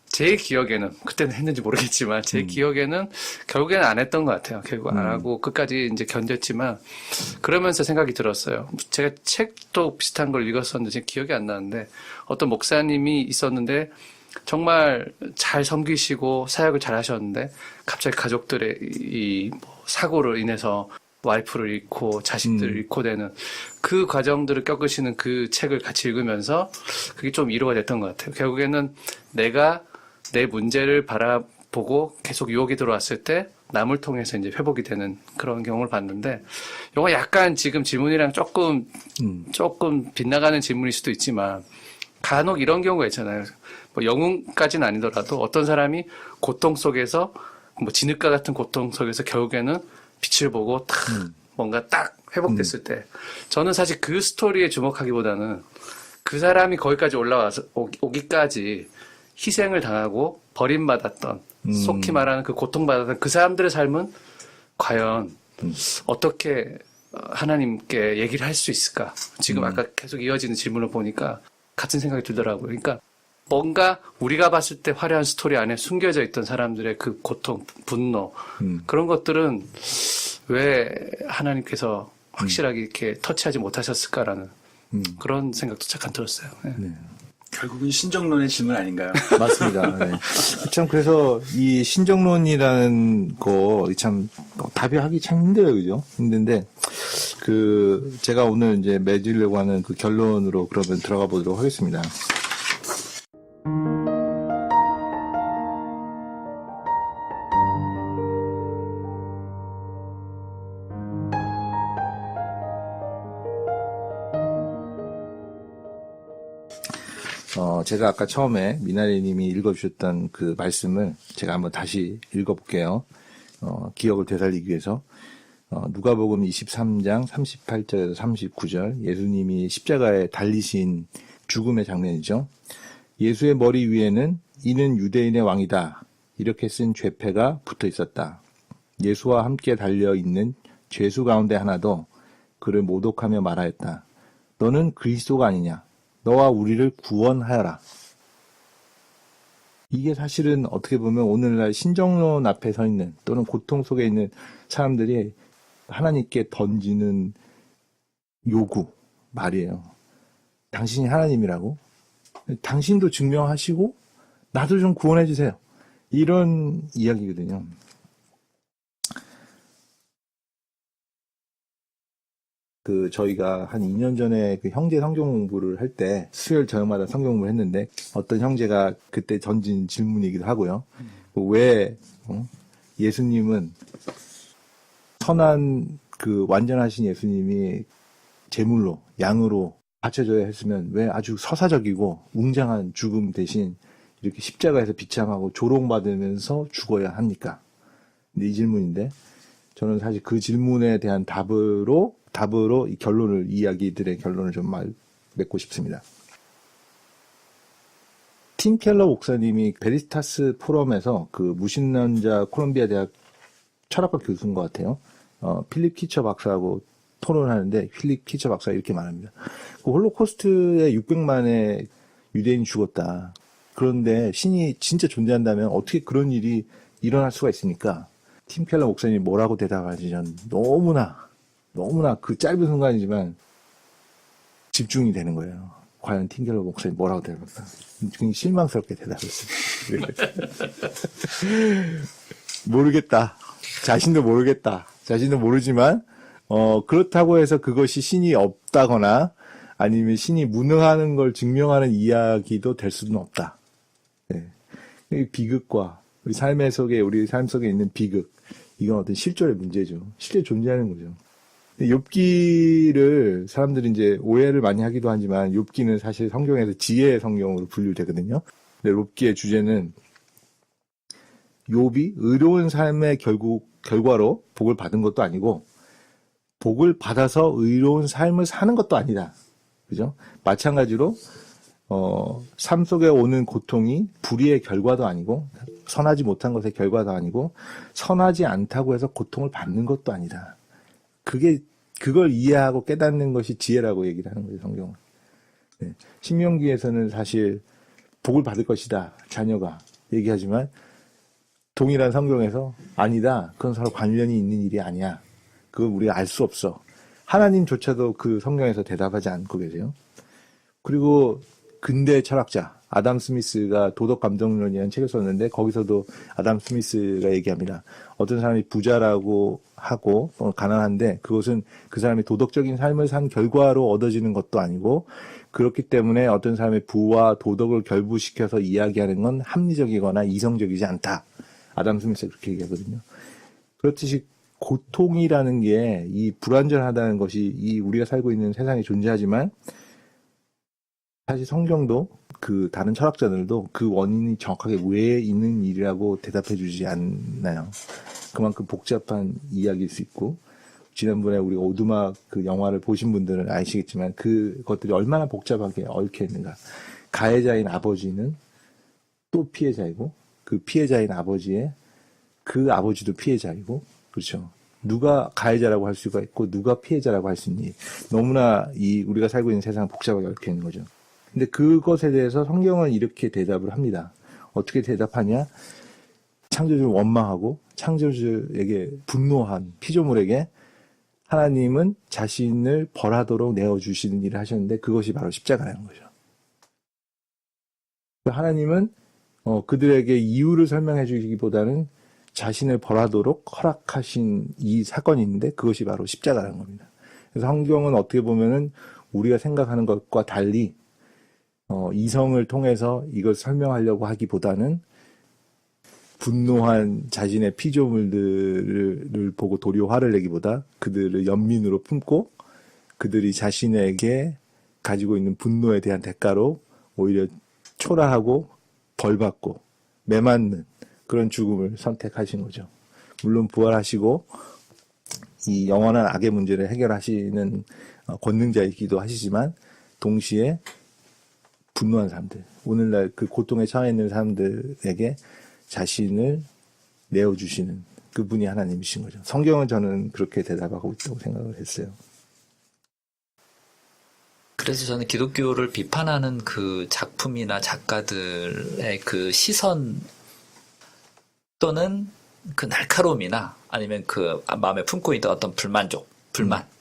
제 기억에는 그때는 했는지 모르겠지만 제 기억에는 결국에는 안 했던 것 같아요. 결국 안 하고 끝까지 이제 견뎠지만 그러면서 생각이 들었어요. 제가 책도 비슷한 걸 읽었었는데 제 기억이 안 나는데 어떤 목사님이 있었는데 정말 잘 섬기시고 사역을 잘 하셨는데 갑자기 가족들의 이 사고로 인해서 와이프를 잃고 자식들을 잃고 되는 그 과정들을 겪으시는 그 책을 같이 읽으면서 그게 좀 위로가 됐던 것 같아요. 결국에는 내가 내 문제를 바라보고 계속 유혹이 들어왔을 때 남을 통해서 이제 회복이 되는 그런 경우를 봤는데 이거 약간 지금 질문이랑 조금 빗나가는 질문일 수도 있지만 간혹 이런 경우가 있잖아요. 뭐 영웅까지는 아니더라도 어떤 사람이 고통 속에서 뭐 진흙과 같은 고통 속에서 결국에는 빛을 보고 딱 뭔가 딱 회복됐을 때 저는 사실 그 스토리에 주목하기보다는 그 사람이 거기까지 올라와서 오기까지 희생을 당하고 버림받았던 속히 말하는 그 고통받았던 그 사람들의 삶은 과연 어떻게 하나님께 얘기를 할 수 있을까? 지금 아까 계속 이어지는 질문을 보니까 같은 생각이 들더라고요. 그러니까 뭔가 우리가 봤을 때 화려한 스토리 안에 숨겨져 있던 사람들의 그 고통, 분노 그런 것들은 왜 하나님께서 확실하게 이렇게 터치하지 못하셨을까라는 그런 생각도 잠깐 들었어요. 네. 결국은 신정론의 질문 아닌가요? 맞습니다. 네. 참 그래서 이 신정론이라는 거 참 답이 하기 참 힘들어요, 그죠? 힘든데 그 제가 오늘 이제 맺으려고 하는 그 결론으로 그러면 들어가 보도록 하겠습니다. 제가 아까 처음에 미나리 님이 읽어주셨던 그 말씀을 제가 한번 다시 읽어볼게요. 기억을 되살리기 위해서. 누가복음 23장 38절에서 39절 예수님이 십자가에 달리신 죽음의 장면이죠. 예수의 머리 위에는 이는 유대인의 왕이다. 이렇게 쓴 죄패가 붙어 있었다. 예수와 함께 달려있는 죄수 가운데 하나도 그를 모독하며 말하였다. 너는 그리스도가 아니냐? 너와 우리를 구원하여라. 이게 사실은 어떻게 보면 오늘날 신정론 앞에 서 있는 또는 고통 속에 있는 사람들이 하나님께 던지는 요구, 말이에요. 당신이 하나님이라고? 당신도 증명하시고 나도 좀 구원해 주세요. 이런 이야기거든요. 저희가 한 2년 전에 그 형제 성경 공부를 할 때 수요일 저녁마다 성경 공부를 했는데 어떤 형제가 그때 던진 질문이기도 하고요. 왜 예수님은 선한 그 완전하신 예수님이 제물로 양으로 바쳐져야 했으면 왜 아주 서사적이고 웅장한 죽음 대신 이렇게 십자가에서 비참하고 조롱받으면서 죽어야 합니까? 근데 이 질문인데 저는 사실 그 질문에 대한 답으로 이 결론을, 이야기들의 결론을 좀 맺고 싶습니다. 팀 켈러 목사님이 베리스타스 포럼에서 그 무신론자 콜롬비아 대학 철학과 교수인 것 같아요. 필립 키처 박사하고 토론하는데 필립 키처 박사가 이렇게 말합니다. 그 홀로코스트에 600만의 유대인이 죽었다. 그런데 신이 진짜 존재한다면 어떻게 그런 일이 일어날 수가 있습니까? 팀 켈러 목사님이 뭐라고 대답하지? 전 너무나 그 짧은 순간이지만 집중이 되는 거예요. 과연 팀 켈러 목사님이 뭐라고 대답할까? 굉장히 실망스럽게 대답했어요. 모르겠다. 자신도 모르지만 그렇다고 해서 그것이 신이 없다거나 아니면 신이 무능하는 걸 증명하는 이야기도 될 수는 없다. 네. 비극과 우리 삶 속에 있는 비극, 이건 어떤 실존의 문제죠. 실제 존재하는 거죠. 욥기를 사람들이 이제 오해를 많이 하기도 하지만 욥기는 사실 성경에서 지혜의 성경으로 분류되거든요. 근데 욥기의 주제는 욥이 의로운 삶의 결과로 복을 받은 것도 아니고 복을 받아서 의로운 삶을 사는 것도 아니다. 그죠? 마찬가지로 삶 속에 오는 고통이 불의의 결과도 아니고 선하지 못한 것의 결과도 아니고 선하지 않다고 해서 고통을 받는 것도 아니다. 그걸 이해하고 깨닫는 것이 지혜라고 얘기를 하는 거예요, 성경은. 네. 신명기에서는 사실 복을 받을 것이다, 자녀가 얘기하지만 동일한 성경에서 아니다, 그건 서로 관련이 있는 일이 아니야. 그걸 우리가 알 수 없어. 하나님조차도 그 성경에서 대답하지 않고 계세요. 그리고 근대 철학자 아담 스미스가 도덕감정론이라는 책을 썼는데 거기서도 아담 스미스가 얘기합니다. 어떤 사람이 부자라고 하고 가난한데 그것은 그 사람이 도덕적인 삶을 산 결과로 얻어지는 것도 아니고 그렇기 때문에 어떤 사람의 부와 도덕을 결부시켜서 이야기하는 건 합리적이거나 이성적이지 않다. 아담 스미스가 그렇게 얘기하거든요. 그렇듯이 고통이라는 게 이 불완전하다는 것이 이 우리가 살고 있는 세상에 존재하지만 사실 성경도 그 다른 철학자들도 그 원인이 정확하게 왜 있는 일이라고 대답해 주지 않나요? 그만큼 복잡한 이야기일 수 있고 지난번에 우리 오두막 그 영화를 보신 분들은 아시겠지만 그것들이 얼마나 복잡하게 얽혀 있는가. 가해자인 아버지는 또 피해자이고 그 피해자인 아버지의 그 아버지도 피해자이고 그렇죠. 누가 가해자라고 할 수가 있고 누가 피해자라고 할 수 있니? 너무나 우리가 살고 있는 세상은 복잡하게 얽혀 있는 거죠. 근데 그것에 대해서 성경은 이렇게 대답을 합니다. 어떻게 대답하냐? 창조주를 원망하고 창조주에게 분노한 피조물에게 하나님은 자신을 벌하도록 내어주시는 일을 하셨는데 그것이 바로 십자가라는 거죠. 하나님은 그들에게 이유를 설명해 주기보다는 자신을 벌하도록 허락하신 이 사건이 있는데 그것이 바로 십자가라는 겁니다. 그래서 성경은 어떻게 보면은 우리가 생각하는 것과 달리 이성을 통해서 이걸 설명하려고 하기보다는 분노한 자신의 피조물들을 보고 도리어 화를 내기보다 그들을 연민으로 품고 그들이 자신에게 가지고 있는 분노에 대한 대가로 오히려 초라하고 벌받고 매맞는 그런 죽음을 선택하신 거죠. 물론 부활하시고 이 영원한 악의 문제를 해결하시는 권능자이기도 하시지만 동시에 분노한 사람들, 오늘날 그 고통에 처해 있는 사람들에게 자신을 내어주시는 그분이 하나님이신 거죠. 성경은 저는 그렇게 대답하고 있다고 생각을 했어요. 그래서 저는 기독교를 비판하는 그 작품이나 작가들의 그 시선 또는 그 날카로움이나 아니면 그 마음에 품고 있던 어떤 불만,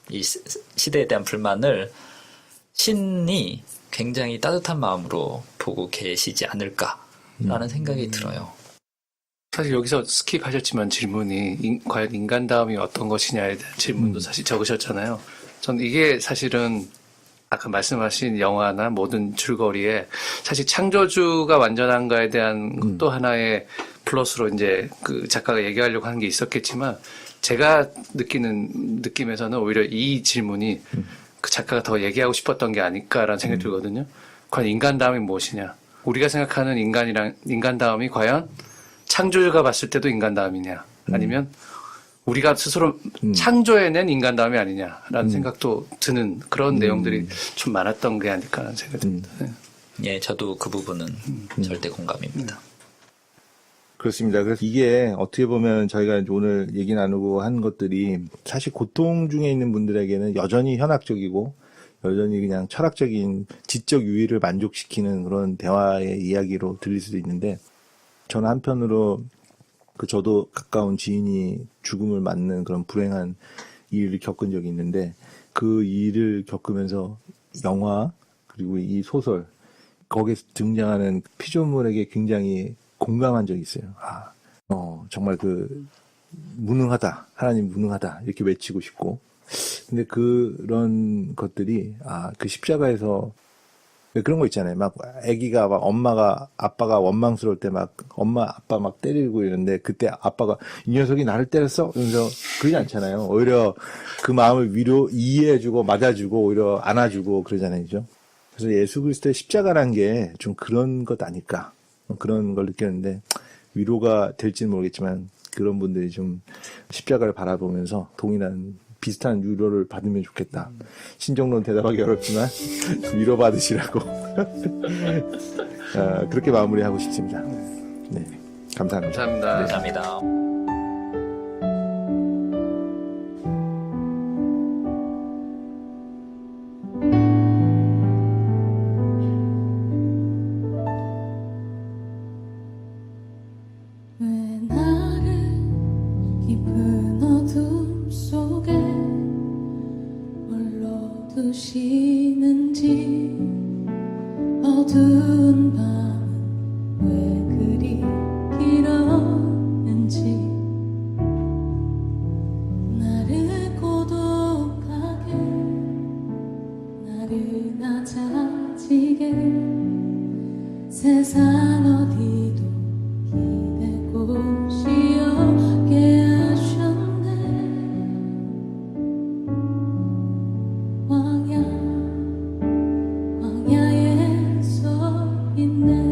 이 시대에 대한 불만을 신이 굉장히 따뜻한 마음으로 보고 계시지 않을까라는 생각이 들어요. 사실 여기서 스킵하셨지만 질문이 과연 인간다움이 어떤 것이냐에 대한 질문도 사실 적으셨잖아요. 전 이게 사실은 아까 말씀하신 영화나 모든 줄거리에 사실 창조주가 완전한가에 대한 또 하나의 플러스로 이제 그 작가가 얘기하려고 하는 게 있었겠지만 제가 느끼는 느낌에서는 오히려 이 질문이 그 작가가 더 얘기하고 싶었던 게 아닐까라는 생각이 들거든요. 과연 인간다움이 무엇이냐? 우리가 생각하는 인간다움이 과연 창조주가 봤을 때도 인간다움이냐? 아니면 우리가 스스로 창조해낸 인간다움이 아니냐라는 생각도 드는 그런 내용들이 좀 많았던 게 아닐까라는 생각이 듭니다. 예, 저도 그 부분은 절대 공감입니다. 그렇습니다. 그래서 이게 어떻게 보면 저희가 오늘 얘기 나누고 한 것들이 사실 고통 중에 있는 분들에게는 여전히 현학적이고 여전히 그냥 철학적인 지적 유의를 만족시키는 그런 대화의 이야기로 들릴 수도 있는데 저는 한편으로 저도 가까운 지인이 죽음을 맞는 그런 불행한 일을 겪은 적이 있는데 그 일을 겪으면서 영화 그리고 이 소설 거기에 등장하는 피조물에게 굉장히 공감한 적이 있어요. 정말 무능하다. 하나님 무능하다. 이렇게 외치고 싶고. 근데 그런 것들이, 그 십자가에서 왜 그런 거 있잖아요. 막 아기가 막 아빠가 원망스러울 때 막 엄마 아빠 막 때리고 이러는데 그때 아빠가 이 녀석이 나를 때렸어? 그러면서 그러지 않잖아요. 오히려 그 마음을 이해해주고 맞아주고 오히려 안아주고 그러잖아요. 그죠? 그래서 예수 그리스도의 십자가라는 게 좀 그런 것 아닐까. 그런 걸 느꼈는데 위로가 될지는 모르겠지만 그런 분들이 좀 십자가를 바라보면서 동일한 비슷한 위로를 받으면 좋겠다. 신정론 대답하기 어렵지만 위로받으시라고 그렇게 마무리하고 싶습니다. 네, 감사합니다. 감사합니다. 감사합니다. 왜 나를 깊은 어둠 속에 홀로 두시는지 어두운 밤은 왜 그리 길었는지 나를 고독하게 나른하자지게 세상 어디도 기댈 곳이 없게 하셨네. 왕야에 서 있네.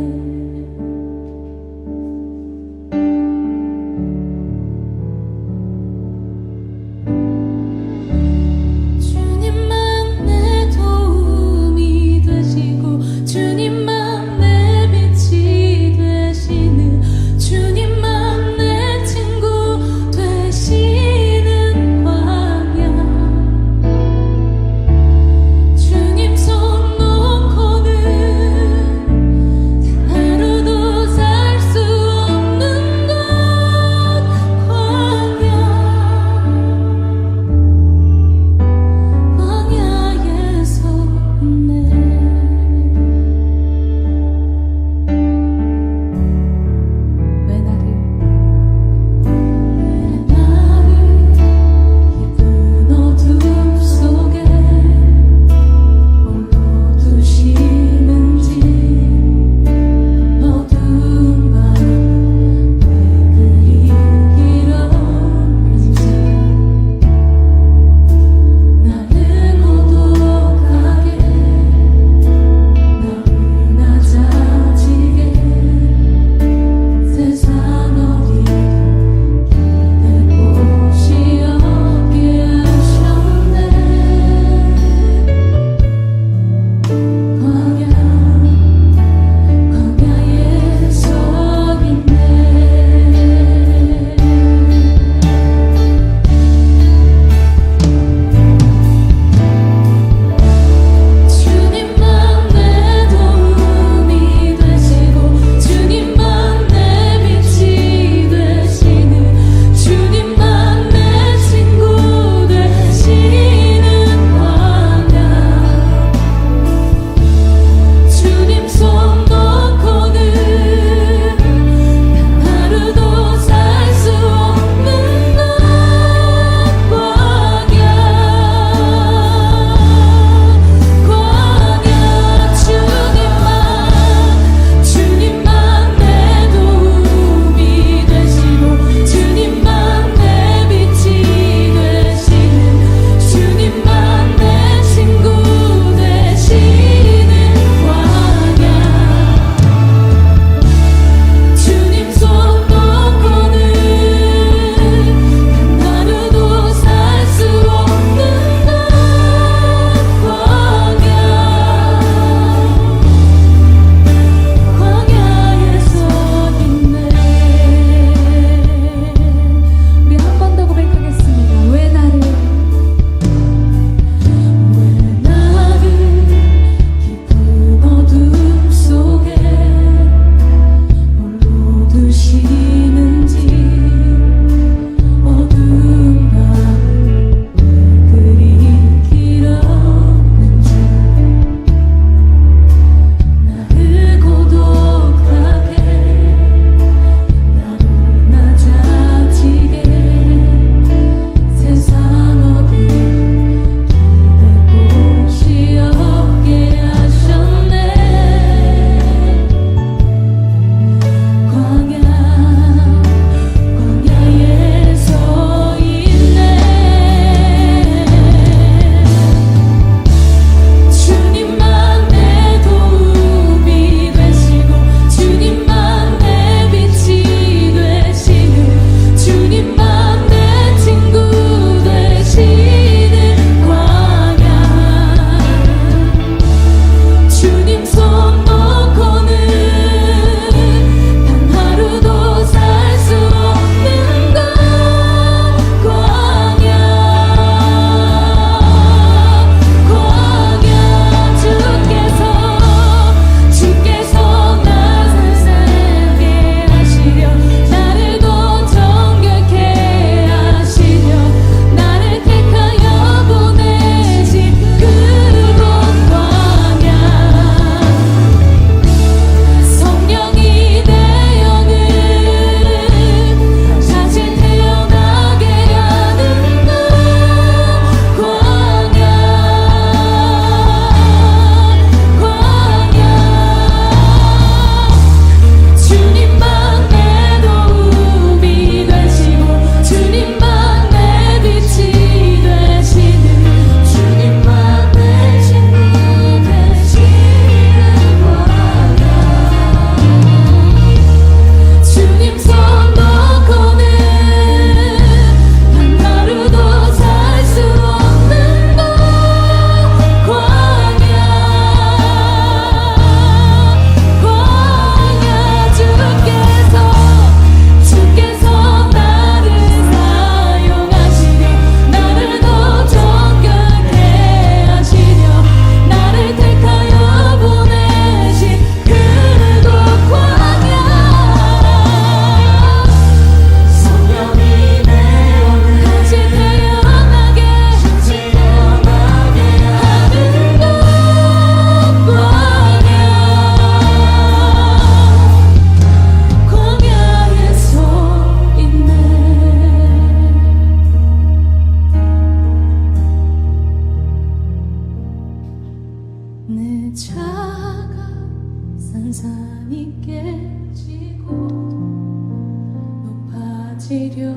가지려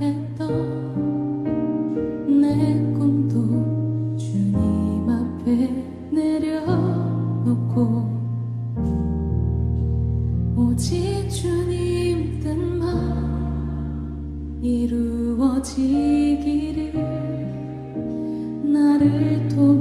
했던 내 꿈도 주님 앞에 내려놓고 오직 주님 뜻만 이루어지기를 나를 도